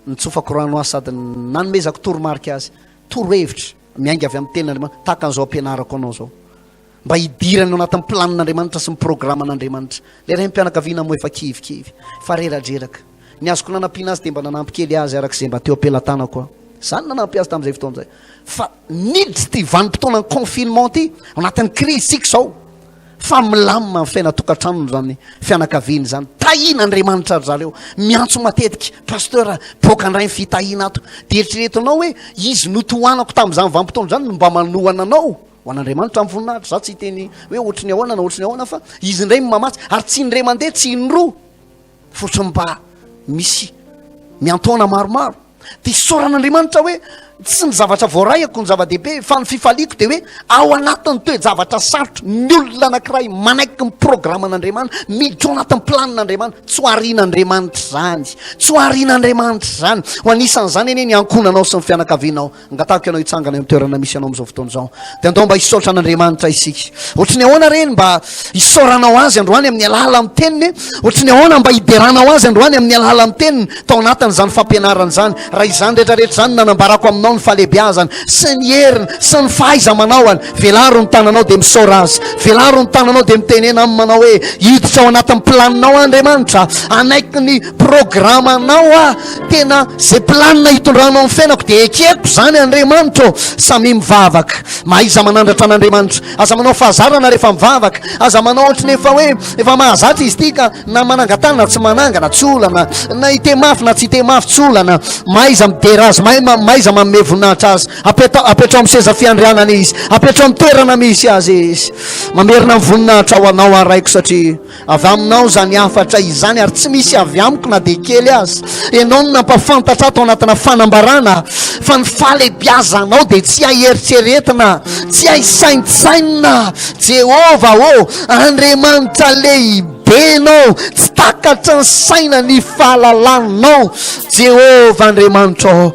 Speaker 4: nitsofako rano azy sady nanomezako toromarika azy torohevitra miainga avy amin'ny tenin'andriamanitra tahaka an'izao ampianarako anao zao mba hidirany ao anatin'ny planin'andriamanitra sy ny programan'andriamanitra le ray mpianakaviana mo efa kivikivy fa reradraraka ny azoko nanampiana azy de mba nanampy kely azy arak'izay mba teo ampelatana koa zany nanampy azy tamin'izay fotoana zay fa niditsy ty vanim-potoanany confinement ty anatin'ny crise sika zao fa milamina ny fiaina tokantrano zany fianakaviany zany tahina andriamanitra ry zareo miantso matetika pasteur boka andray ny fitahina ato de eritreretinao hoe izy notohanako tamin'izany vanim-potoana zany no mba manohana anao ho an'andriamanitra amin'ny voninahitra za tsy hiteny hoe ohatry ny ahoana na ohatry ny ahoana fa izy indray mamatsy ary tsy indray mandeha tsy indroa fotry mba misy miantoana maromaro de soran'andriamanitra hoe tsy ny zavatra voarayako ny zava-dehibe fa ny fifaliako de hoe ao anatin'ny toe-javatra sarotra ny olona anankiray manaiky ny programan'andriamanitra miditra ao anatin'ny planin'andriamanitra tsy ho arian'andriamanitra zany tsy ho arian'andriamanitra zany ho anisan'izany eny ny ankonanao sy ny fianakavianao angatahako ianao hitsangana amin'ny toerana misy anao amin'izao fotoana zao de andao mba hisaotra an'andriamanitra isika ohatry ny ahoana reny mba hisaoranao azy androany amin'ny alala amin'ny teniny ohatry ny ahoana mba hideranao azy androany amin'ny alala amin'ny teniny tao anatin'izany fampianarana zany raha izany rehetrarehetra zany nanambarako aminao ny fahalehibiazana sy ny heriny sy ny fahaiza manaoany velaro ny tananao de misaora azy velaro ny tananao de mitenena amin'ny manao hoe hiditra ao anatin'ny planinao andriamanitra anaiky ny programanao tena zay planina hitondranao amin'ny fiainako de ekeko zany andriamanitra samy mivavaka maiza manandratra an'andriamanitra aza manao fahazarana rehefa mivavaka aza manao ohatry ny efa hoe efa mahazatra izy tika na manangatana na tsy manangana tsy olana na hite mafy na tsy hite mafy tsy olana maiza midera azy maiza manome voninahitra azy apetrao amin'ny seza fiandrianana izy apetrao amin'ny toerana misy azy izy mamerina amin'ny voninahitra ho anao araiko satria avy aminao zany afatra izany ary tsy misy avy amiko na de kely azy ianao no nampafantatra ato anatina fanambarana fa ny fahalehibiazanao de tsy aheritreretina tsy aisaintsaina Jehova andriamanitra lehibenao tsy takatra ny saina ny fahalalanao Jehova andriamanitra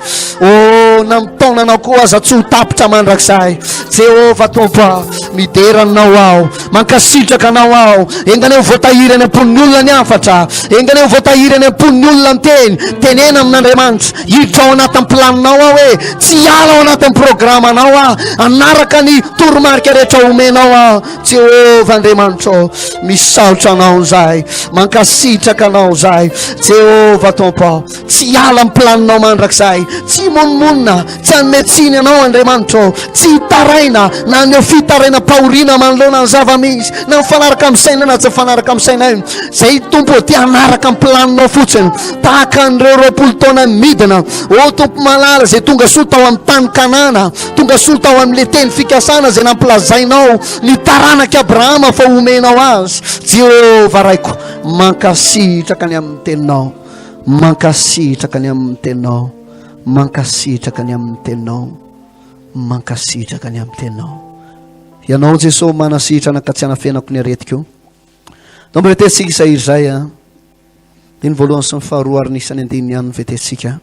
Speaker 4: na mitaonanao koa aza tsy ho tapitra mandrakizay Jehova tompo mideranao aho, mankasitraka anao aho. Enganeo voatahiry any am-pon'ny olona ny afatra, enganeo voatahiry any am-pon'ny olona ny teny. Tenena amin'Andriamanitra, hiditra ao anatin'ny planinao aho hoe tsy hiala ao anatin'ny programanao aho, anaraka ny toromarika rehetra omenao aho. Jehovah Andriamanitra, misaotra anao zahay, mankasitraka anao zahay. Jehovah Tompo, tsy hiala amin'ny planinao mandrakizay, tsy monmonina, tsy hanmetsiny anao Andriamanitra, tsy hitaraina na ny fitaraina paorina manoloana ny zava-misy, na mifanaraka amin'ny saina na tsy mifanaraka amin'ny sainay. Zay Tompo ty hanaraka amin'ny planinao fotsiny, tahaka an'ireo 20 taona midina. O Tompo malala, zay tonga soa tao amin'ny tany Kanana, tonga soa tao amin'le teny fikasana zay nampilazainao ny taranaka Abrahama fa omenao azy. Jehovah raiko, mankasitraka ny amin'ny teninao, mankasitraka ny amin'ny teninao, mankasitraka ny amin'ny teninao, mankasitraka ny amin'ny teninao. Ianao Jesosy manasitrana ka tsy hanafenako ny aretikio. Tombo vetetsika isahiry zay a. Ny voalohany sy ny faharoa ary nisany andininy ihany vetetsika.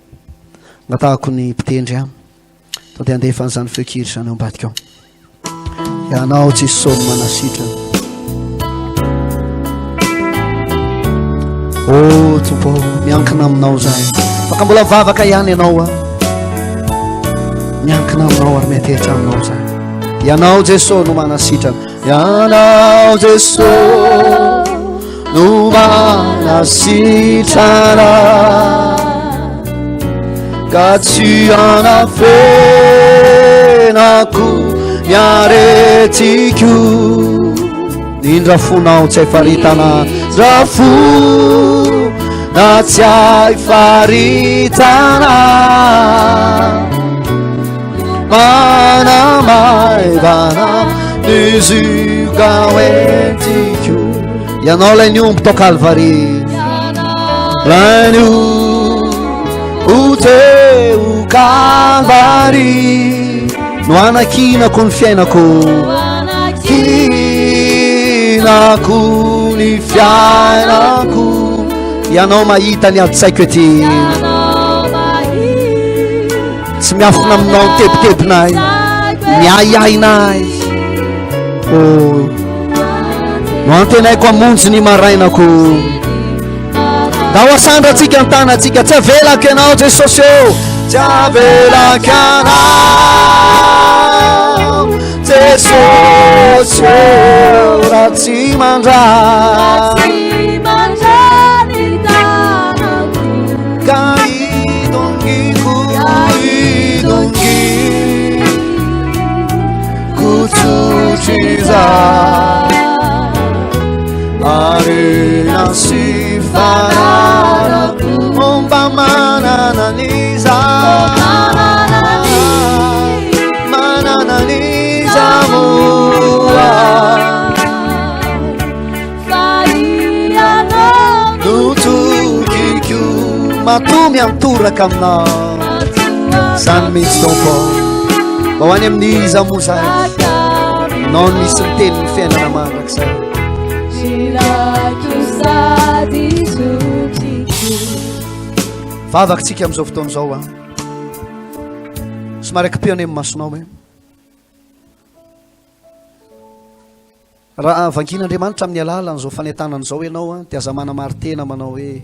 Speaker 4: Ngatahako ny mpitendry a. Tao dia andefa an'izany fekiry zany ao ambadika ao. Ianao Jesosy manasitrana. O Tompo, miankina aminao zay. Faka mbola vavaka ihany ianao a. Miankina aminao ary metehitra aminao zay. Ianao Jesosy no manasitrana. Ianao Jesosy no manasitrana, ka tsy hanafenako ny aretiko. Indra fonao tsy hay faritana, rafo na tsy hay faritana, manamaivana nizuka hoentiko. Ianao lay niombo tao Kalvary, lay niombo teo Kalvary, no anakinako ny fiainako, kinako ny fiainako. Ianao mahita ny adi-tsaiko ety, tsy miafina aminao ny tebitebinay, miahiahinay. Oh, no antenaiko amonjy ny marainako. Da ho asandratsika ny tanatsika, tsy avelako ianao Jesosy eo, tsy avelako ianao Jesosy eo, raha tsy mandray ka idongiko, kutsutiza arena si farara, omba manananiza, manananiza mua, nutukiku matumi anturaka aminao. Zany mihitsy Tompo, mba ho any amin'iza moa zay, nao misy miteny ny fiainana mandrakizay. Vavakantsika amin'izao fotoana izao a. Somary akipio any amin'ny masonao hoe raha vangin'Andriamanitra amin'ny alalan'izao fanentanana izao ianao a, dia aza manamary-tena manao hoe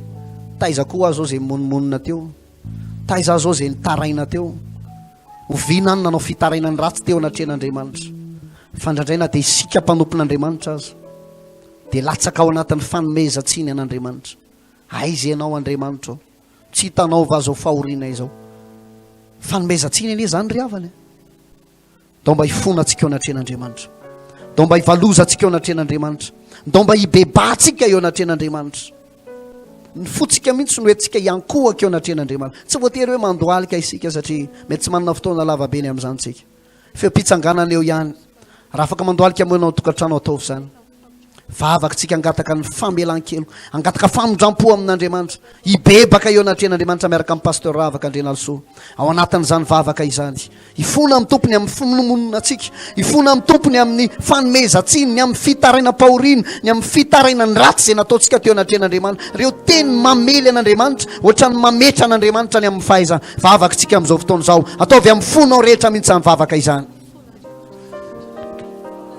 Speaker 4: taiza koa zao zay monimonina teo, taiza zao zay nitaraina teo, ovinany nanao fitarainany ratsy teo anatrehan'Andriamanitra. Fandraindraina dia isika mpanompon'Andriamanitra aza, dia latsaka ao anatin'ny fanomezantsiny an'Andriamanitra. Aiza ianao Andriamanitra, tsy hitanao va zao fahoriana izao, fanomezantsiny anie zany ry havany. Dao mba hifona antsika eo anatrehan'Andriamanitra, dao mba hivaloza antsika eo anatrehan'Andriamanitra, dao mba hibebatsika eo anatrehan'Andriamanitra. Ny fotsika mihitsy no hoentsika hiankohaka eo anatrehan'Andriamanitra. Tsy voatery hoe mandoalika isika satria mety tsy manana fotoana lavabe ny amin'izany tsika. Feom-pitsanganana eo ihany, raha afaka mandoalika moanao tokantrano ataovy zany. Vavakantsika angataka ny famelan-kelo, angataka famondram-po amin'Andriamanitra, hibebaka eo anatrehan'Andriamanitra miaraka amin'ny Pasteur Ravaka Andrenalsoa. Ao anatin'izany vavaka izany, ifona amin'ny tompony amin'ny fimonomonina atsika, ifona amin'ny tompony amin'ny fanomezantsiny, ny amin'ny fitaraina-pahoriana, ny amin'ny fitaraina ny ratsy izay nataontsika teo anatrehan'Andriamanitra. Reo teny mamely an'Andriamanitra, ohatrany mametra an'Andriamanitra ny amin'ny fahaizana. Vavakantsika amin'izao fotoana izao, ataovy amin'ny fonao rehetra mihitsy izany vavaka izany.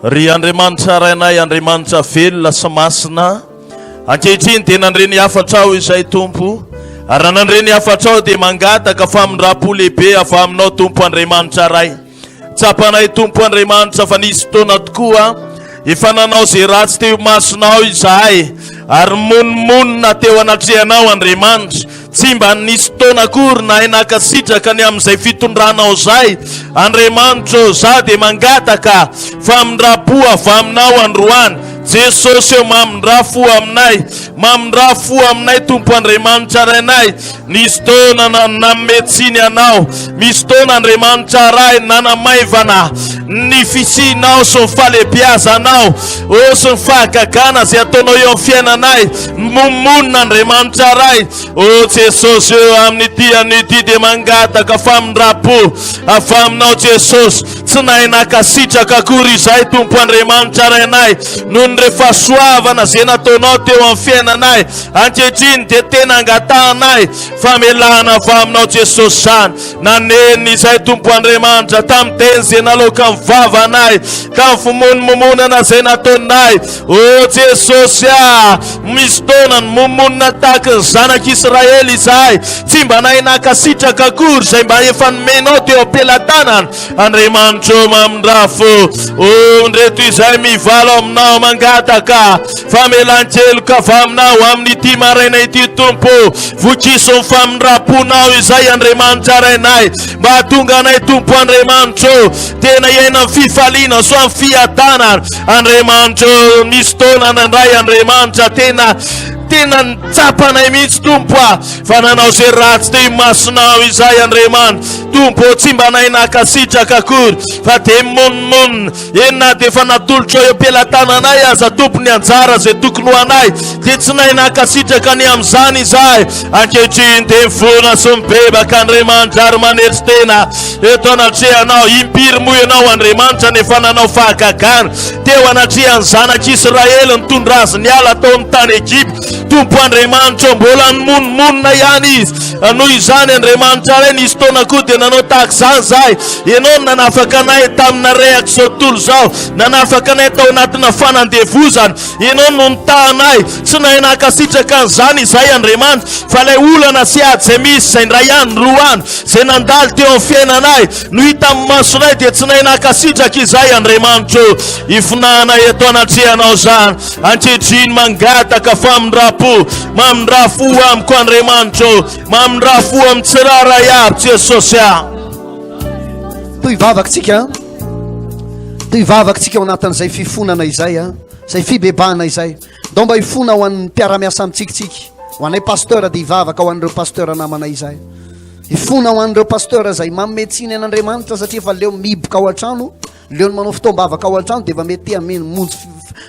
Speaker 5: ry Andriamanitra rainay Andriamanitra velona sy masina ankehitriny dia nandreny hafatra ao izay tompo ary raha nandreny hafatra ao dia mangataka famindrapo lehibe avy aminao tompo Andriamanitra ray tsapanay tompo Andriamanitra fa nisy fotoana tokoa efa nanao zay ratsy teo masonao izahay ary monmonina teo anatrehanao Andriamanitra tsy mba nisy fotoana akory na nakasitraka ny amin'izay fitondranao zay Andriamanitra za dia mangataka famindrapo avy aminao androany Jesosy eo mamindrafo aminay tompo Andriamanitra rainay nisy fotoana nametsiny anao misy fotoana Andriamanitra ray nanamaivana ny fisinao sy ny falebiazanao sy ny fahagagana zay ataonao eo amin'ny fiainanay momonina Andriamanitra ray Jesosy eo amin'ity dia mangataka famindrapo avy aminao Jesosy tsy nahay nakasitraka akory izay tompo Andriamanitra rainay nohony rehefa soavana zay nataonao teo amin'ny fiainanay ankehitriny dia tena angatahanay famelana avy aminao Jesosy zany naneny izay tompo Andriamanitra tamin'ny teny zay naloka vavanay ka fimonomonana zay nataonay Jesosy misy fotoana momonina tahaka ny zanak'Israely izahay tsy mba nahay nakasitraka akory zay mba efa nomenao teo am-pelatanana Andriamanitra mamindrafo ndreto izay mivalo aminao mangataka famelan-keloka avy aminao amin'ity maraina ity tompo vokiso ny famindraponao izay Andriamanitra rainay mba tonga anay tompo Andriamanitra tena iaina fifaliana so amin'ny fiadanana Andriamanitra misy fotoana nandray Andriamanitra tena tsapanay mihitsy tompo fa nanao zay ratsy teo masonao izay Andriamanitra tompo tsy mba nahay nakasitraka akory fa dia monmonina enina dia efa natolotra eo am-pelatananay aza tompony anjara zay tokony ho anay dia tsy nahay nakasitraka ny amin'izany izahay ankehitriny dia mivona sy mibebaka Andriamanitra ary manery tena eto anatrehanao impiry moa ianao Andriamanitra nefa nanao fahagagana teo anatrehan'ny zanak'Israely nitondra azy niala tao amin'ny tany Egypte tompo Andriamanitra mbola monmonina ihany izy noho izany Andriamanitra ray nisy fotoana koa dia nanao tahaka izany zahay ianao nanafaka anay tamina rayaka zao tontolo zao nanafaka anay tao anatina fanandevozana ianao no nitahanay tsy nahay nakasitraka an'izany izay Andriamanitra fa ilay olana sy ady zay misy zay ndray ihany roa any zay nandalo teo amin'ny fiainanay no hita amin'ny masonay dia tsy nahay nakasitraka izay Andriamanitra ifinanay eto anatrehanao zany ankehitriny mangataka famindrapo mamindrafo amiko Andriamanitra mamindrafo amin'ny tsiraray aby Jesosy
Speaker 4: toy vavakantsika ao anatin'izay fifonana izay zay fibebana izay dao mba hifona ho an'ny mpiara-miasa amintsikitsiky ho anay pasteur dia hivavaka ho an'ireo pasteur namanay izay hifona ho an'ireo pasteur zay mametsiny an'Andriamanitra satria efa leo miboka ao an-trano leo ny manao fotoam-bavaka ao an-trano dia efa mety hamonjy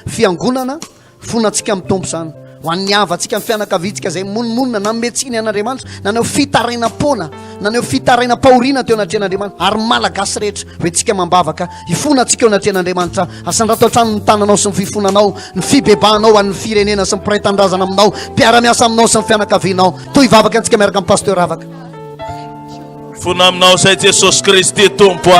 Speaker 4: fiangonana fonantsika amin'ny tompo zany ho an'ny havatsika amin'ny fianakavitsika zay monmonina nametsiny an'Andriamanitra naneo fitaraina-pona naneo fitaraina-pahoriana teo anatrehan'Andriamanitra ary malagasy rehetra hoe tsika mambavaka hifonatsika eo anatrehan'Andriamanitra asandrato an-trano ny tananao sy ny fifonanao ny fibebanao an'ny firenena sy ny mpiray-tandrazana aminao mpiara-miasa aminao sy ny fianakavianao toy vavaka antsika miaraka amin'ny pasteur avaka
Speaker 5: fona aminao zay Jesosy Kristy tompo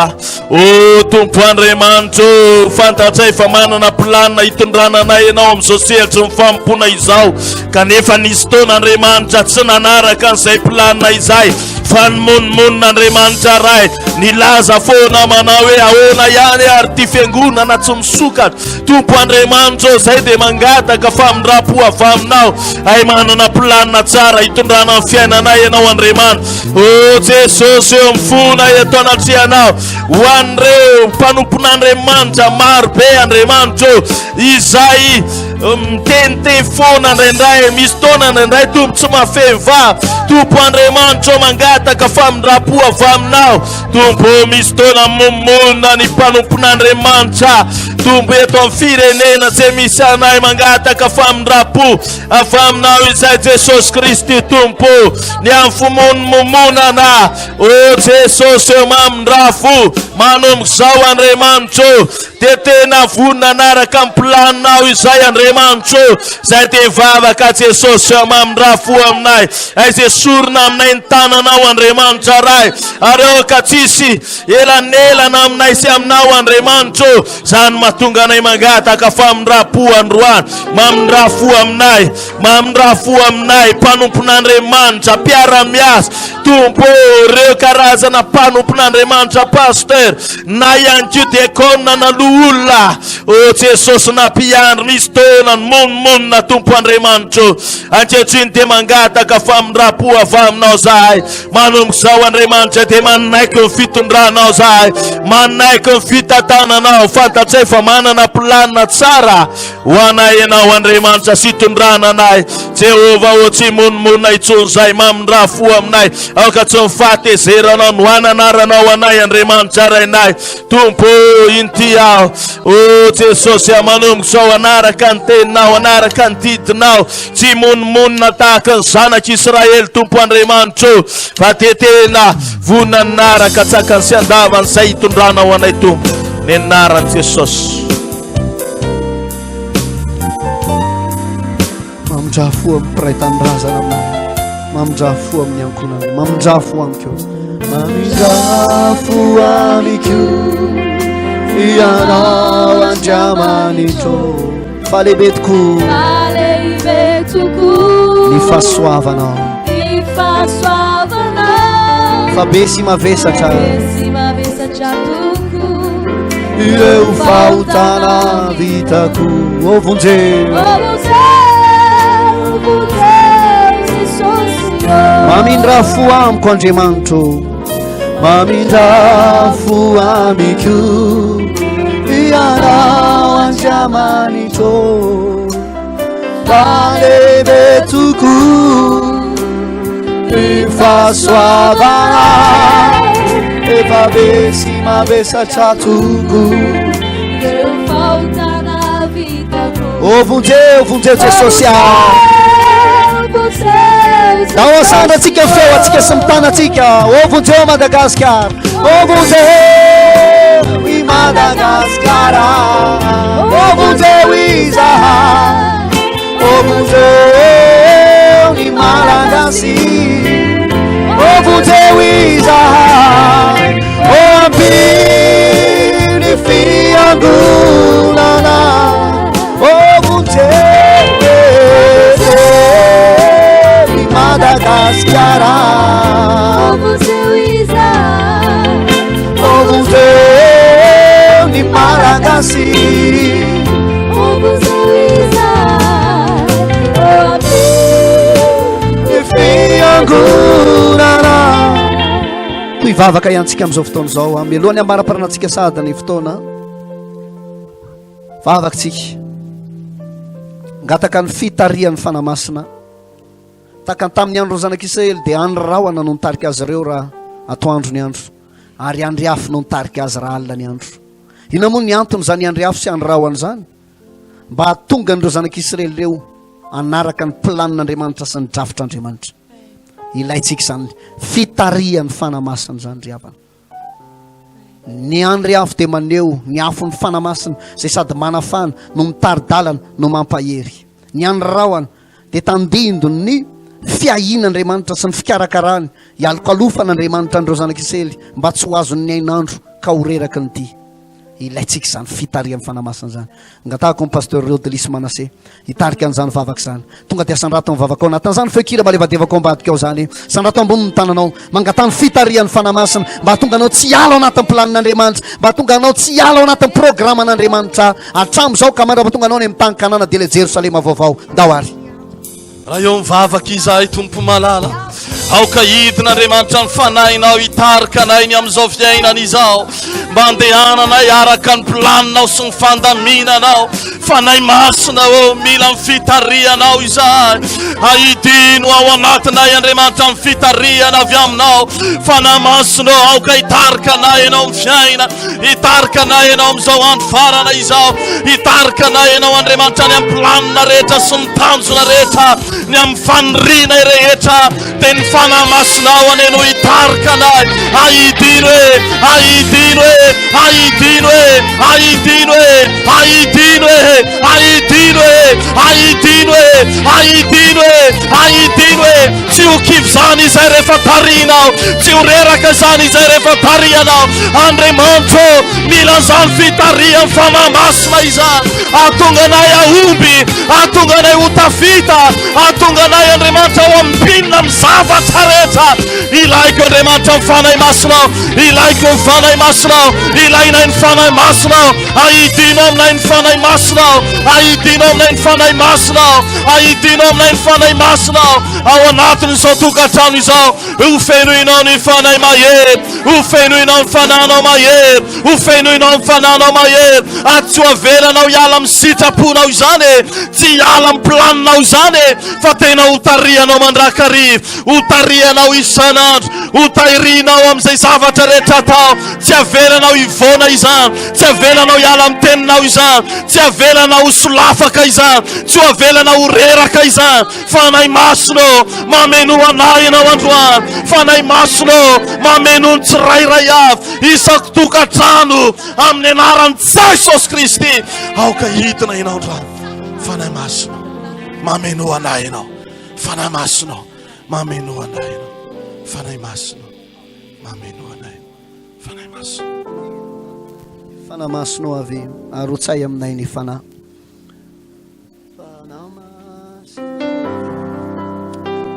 Speaker 5: tompo Andriamanitra fantatray fa manana planina hitondrananay ianao amin'izao sehatry mifampona izao kanefa nisy fotoana Andriamanitra tsy nanaraka an'izay planina izay fa nymonmonina Andriamanitra ray nilaza foana manao hoe ahoana ihany ary ty fiangonana tsy misokatra tompo Andriamanitra zay dia mangataka famindrapo avy aminao ay manana planina tsara hitondrana amin'ny fiainanay ianao Andriamanitra Jesosy eo mifona eto anatrehanao ho an'ireo mpanompon'Andriamanitra maro be Andriamanitra izay miteniteny foana ndraindray misy fotoana ndraindray tompo tsy mafehiva tompo Andriamanitra mangataka famindrapo avy aminao tompo misy fotoana momonina ny mpanompon'Andriamanitra tompo eto amin'ny firenena zay misy anay mangataka famindrapo avy aminao izay Jesosy Kristy tompo ny amin'ny fimonomonana Jesosy eo mamindrafo manomboka zao Andriamanitra dia tena vonina anaraka amin'ny planinao izay Andriamanitra zay dia vavaka Jesosy eo mamindrafo aminay izay sorona aminay ny tananao Andriamanitra ray ary eo ka tsisy elanelana aminay sy aminao Andriamanitra zany mahatonga anay mangataka fa mindrapo androany mamindrafo aminay mpanompon'Andriamanitra mpiara-miasa tompo reo karazana mpanompon'Andriamanitra pasteur na ihany koa diakona na loolona o Jesosy na mpiandry misy taona monmonina tompo Andriamanitra ankehitriny dia mangataka fa mindrapo avy aminao zahay manomboka zao Andriamanitra dia manaiky ny fitondranao zahay manaiky ny fitatananao fantatsay fa manana planina tsara ho anay ianao Andriamanitra sy tondrana anay Jehova o tsy monmonina itsony zay mamindrafo aminay aoka tsy mifahatezeranao no ananaranao anay Andriamanitra rainay tompo inty aho o Jesosy manomboka zao anaraka ny teninao anaraka ny didinao tsy monmonina tahaka ny zanak'Israely tompo Andriamanitra fa tetena vonanaraka tsakany sy andavany zay hitondranao anay tompo ny anaran'i Jesosy
Speaker 4: mamindrafo amin'ny piraitan-drazana aminay mamindrafo amin'ny ankonany mamindrafo amiko mamindrafo amiko ianao Andriamanitra fa lehibe tokoa ny fahasoavanao fa be sy mavesatra ireo fahotana vitako o vonjeo mamindrafo amiko Andriamanitra mamindrafo amiko ianao Andriamanitra fa lehibe tokoa ny fahasoavana efa be sy mavesatra tokoa o vonjeo Jesosy dao asana atsika feo atsika sy mitana atsika o vonjeo Madagasikara o vonjeo i Madagasikara o vonjeo izahay o vonjeo ni Malagasy o vonjeo izahay o ampiny fiangolana o vonjeo ni Madagasikara o vonjeo izahay o vonjeo ni Malagasy o vonjeo izahay o ampiny fiangolana toy vavaka iantsika amin'izao fotoana izao amilohan'ny ambara-paranantsika sady ny fotoana vavakantsika ngataka ny fitarian'ny fanamasina takany tamin'ny andro zanak'Israely dia andro rahona no nitarika azy ireo raha atoandro ny andro ary andry afo no nitarika azy raha alina ny andro ina moa ny antony zany andry afo sy andro rahona zany mba hatonga an'ireo zanak'Israely ireo anaraka ny planin'Andriamanitra sy ny drafitr'Andriamanitra ilaitsika zany fitarian'ny fanamasina zany ry havana ny andry afo dia maneho ny afo ny fanamasina zay sady manafana no mitaridalana no mampahery ny andro rahona dia tandindo ny fiahin'Andriamanitra sy ny fikarakarany ialokalofan'Andriamanitra andreo zanak'Israely mba tsy ho azony ainandro ka ho reraka ny ty ilaitsika zany fitarian'ny fanamasina zany ngatahako ny pasteur Odon manase hitarika an'izany vavaka zany tonga dia sandrato amin'ny vavaka ao anatin'izany feokira malevadevako ambadika ao zany sandrato ambony ny tananao mangatany fitarian'ny fanamasina mba tonga anao tsy hiala ao anatin'ny planin'Andriamanitra mba tonga anao tsy hiala ao anatin'ny programan'Andriamanitra hatramizao ka mandra mba tonga anao ny mitany kanana dia le Jerosalema vaovao ndao ary
Speaker 3: raha eo mivavaka izahay tompo malala aoka hidin'Andriamanitra ny fanahinao hitarika anay ny amin'izao fiainana izao mba andehananay araka ny planinao sy ny fandaminanao fanay masina o mila ny fitarianao izahay ahidino ao anatinay Andriamanitra ny fitariana avy aminao fanamasinao aoka hitarika anay ianao amin'ny fiaina hitarika anay ianao amin'izao andro farana izao hitarika anay ianao Andriamanitra ny amin'ny planina rehetra sy ny tanjona rehetra ny amin'ny fanirina rehetra dia ny fanamasinao aneno hitarika anay ahidino tsy
Speaker 5: ho kivy zany izay rehefa tarianao, tsy ho reraka zany izay rehefa tarianao. Andriamanitra mila zany fitariany fanahy masina izany. Ahatonga anay ahomby, ahatonga anay ho tafita, ahatonga anay Andriamanitra ho ampinina amin'ny zavatra rehetra. Ilaiko Andriamanitra ny fanahy masinao, ilaiko ny fanahy masinao, ilainay ny fanahy masinao, ahidinao aminay ny fanahy masinao, ahidinao aminay ny fanahy masinao, ahidinao aminay ny fanahy masinao. Ao anatin'izao tokantrano izao, ho fenoinao ny fanahy mahery, ho fenoinao ny fanahinao mahery, ho fenoinao ny fanahinao mahery. Tsy ho avelanao hiala amin'ny sitraponao izany, tsy hiala amin'ny planinao izany, fa tena ho tarianao mandrakariva, ho tarianao isanandro, ho tahirinao amin'izay zavatra rehetra atao. Tsy avelanao hivona izany, tsy avelanao hiala amin'ny teninao izany, tsy avelanao ho solafaka izany, tsy ho avelanao ho reraka izany. Fanahy masina mameno anay ianao androany, fanahy masina mameno ny tsirairay avy isako tokantrano amin'ny anaran'i Jesosy Kristy. Aoka hitina ianao androany, fanahy masina mameno anay ianao, fanahy masina mameno anay ianao, fanahy masina mameno anay, fanahy masina.
Speaker 4: Fanahy masina avy arotsay aminay ny fanahy.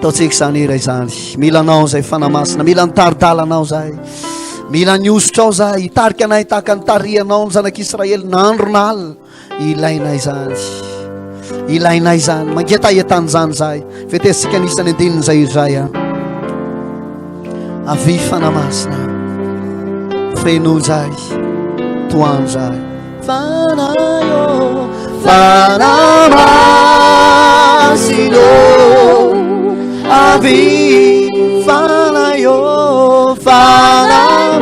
Speaker 4: Ataontsika zany iray zany, mila anao zay fanahy masina, mila nitaridalanao zay, mila niosotrao zay, hitarika anay tahaka nitarianao ny zanak'Israely nandro nalina. Ilainay zany, ilainay zany, mangetay etany zany zay. Fetesika anisany andininy zay izay avy fanahy masina, feno zay, toano zay. Fanahy yo, fanahy masina avy fanahy yo, fanahy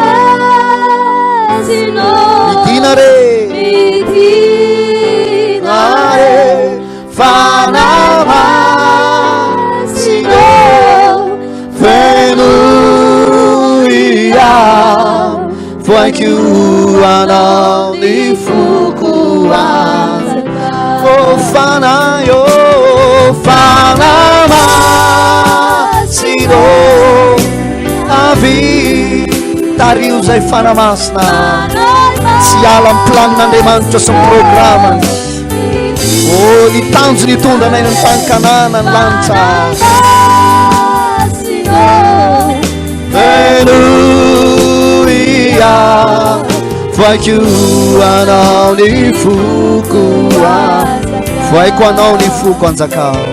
Speaker 4: masina midina re, midina re, fanahy masina feno ia voaiko anao ny foko azy. Oh fanahy yo, fanahy masina avy tario zay fanahy masina, tsy ala amin'ny planin'Andriamanitra sy ny programany. Oh ny tanjo ny tondra anay ny tankanana ny lanitra. Alleluia, voaiko anao ny foko azy, voaiko anao ny foko anjakao,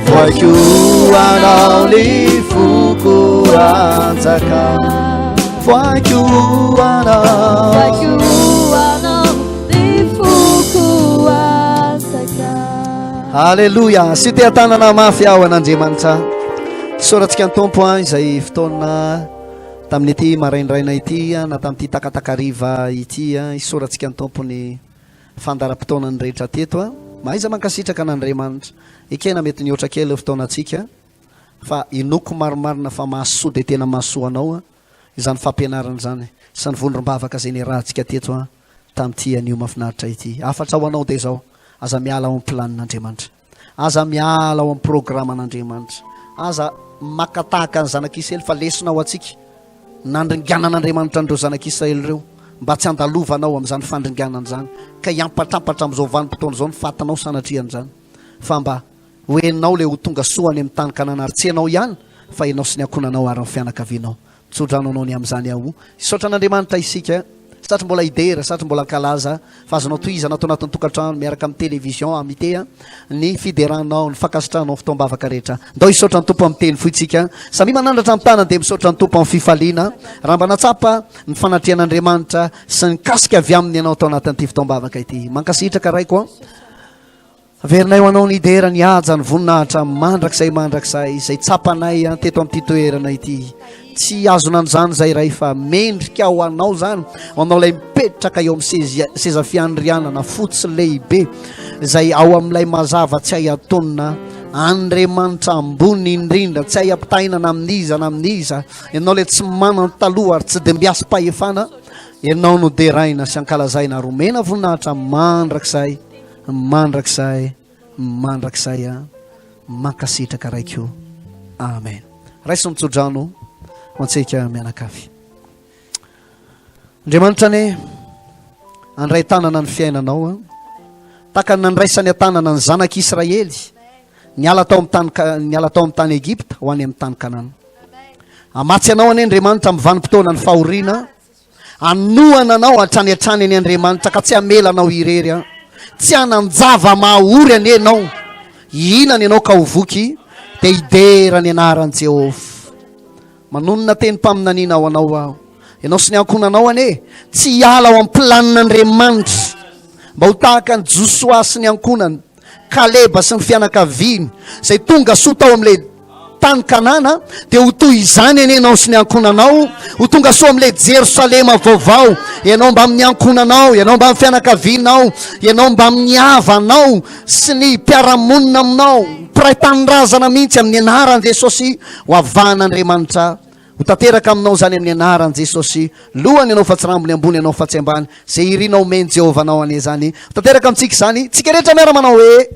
Speaker 4: voaiko anao ny foko anjakao, voaiko anao ny foko anjakao. Alleluia, sy te hatanana mafy ao an'Andriamanitra. Soratsika ny tompo izay fotoana tamin'ny ity maraindraina ity na tamin'ity takatakariva ity isoratsika ny tompo ny fandaram-potoanany rehetra teto maiza mankasitraka an'Andriamanitra. Ekena mety niotra kely fotoanatsika fa inoko maromarina fa mahasoa dia tena mahasoa anao izany fampianarana zany sy ny vondrom-bavaka izay ny rahantsika teto tamin'ity anio mahafinaritra ity. Afatra ho anao dia zao, aza miala ao amin'ny planin'Andriamanitra, aza miala ao amin'ny programan'Andriamanitra, aza makatahaka ny zanak'Israely fa lesonao atsika nandringanan'Andriamanitra andreo zanak'Israely reo mba tsy andalovanao amin'izany fandringanana zany, ka hiampatrampatra amin'izao vanim-potoana zao ny fatanao sanatriany zany, fa mba hoenao le ho tonga soany amin'ny tany kanana ary tsy ianao ihany fa ianao sy ny akonanao ary ny fianakavianao. Mitsodranao ny amin'izany ao. Isotra an'Andriamanitra isika, satria mbola idera, satria mbola kalaza fa azonao tohizana atao anatin'ny tokantrano miaraka amin'ny télévision AMITIE ny fideranao ny fakasitranao fotoam-bavaka rehetra. Ndao isotra ny tompo amin'ny teny foitsika, samy manandratra amin'ny tanany dia misotra ny tompo amin'ny fifaliana raha mba natsapa ny fanatrian'Andriamanitra sy ny kasika avy aminy ianao atao anatin'ity fotoam-bavaka ity. Mankasitraka raiko averinay ho anao ny idera ny haja ny voninahitra mandrakizay izay tsapanay teto amin'ity toerana ity. Tsy azonany zany zay ray fa mendrika ho anao zany, anao lay mipetraka eo amin'ny seza fiandrianana fotsy lehibe zay ao amin'ilay mazava tsy hay atonina Andriamanitra ambony indrindra, tsy hay ampitahinana amin'iza ianao le tsy manana taloha ary tsy de mbiasa pahefana, ianao no deraina sy ankalazaina romena voninahitra mandrakizay mankasitraka raikio. amen. Raiso mitsodrano hoantsika mianakavy. Andriamanitra ane andray tanana ny fiainanao taka nandraisany atanana ny zanak'Israely niala tao amin'ny tany Egipta ho any amin'ny tany Kanana. Amatsy anao ane Andriamanitra amin'ny vanim-potoana ny fahoriana, anoana anao hatrany any Andriamanitra ka tsy hamelanao irery, tsy hananjava mahaory ane anao. Inany ianao ka hovoky dia idera ny anaran'i Jehovah. Manonona teny mpaminaniana ao anao aho. Ianao sy ny ankonanao ane tsy hiala ao amin'ny planin'Andriamanitra mba ho tahaka ny Josoa sy ny ankonany, Kaleba sy ny fianakaviany izay tonga soa tao amin'ilay tany Kanana, dia ho toy izany ane ianao sy ny ankonanao, ho tonga soa amin'ilay Jerosalema vaovao. Ianao mba amin'ny ankonanao, ianao mba amin'ny fianakavianao, ianao mba amin'ny havanao sy ny mpiaramonina aminao, mpiray tanirazana mihitsy amin'ny anaran'i Jesosy ho avahan'Andriamanitra. Ho tanteraka aminao zany amin'ny anaran'i Jesosy. Lohany ianao fa tsy rambony, ambony ianao fa tsy ambany, izay irinao omeny Jehovah anao ane zany. Ho tanteraka amintsika zany, tsika rehetra miara manao hoe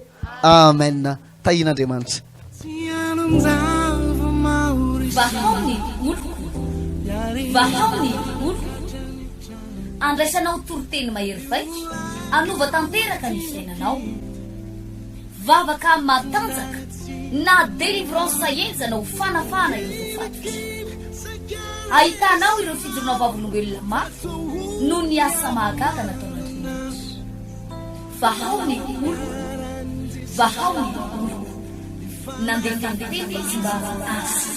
Speaker 4: amen. Tahin'Andriamanitra.
Speaker 1: Vahaony oloko, vahaony oloko, andraisanao toroteny mahery vaika, anova tanteraka ny fiainanao. Vavaka matanjaka na délivrance enjana ho fanafana ireo fatotra. Ahitanao ireo fijorona vavolombelona mafy no ny asa mahagaga nataon'Andriamanitra. Vahaony oloko, vahaony oloko, nandeha tantety izy mba asy.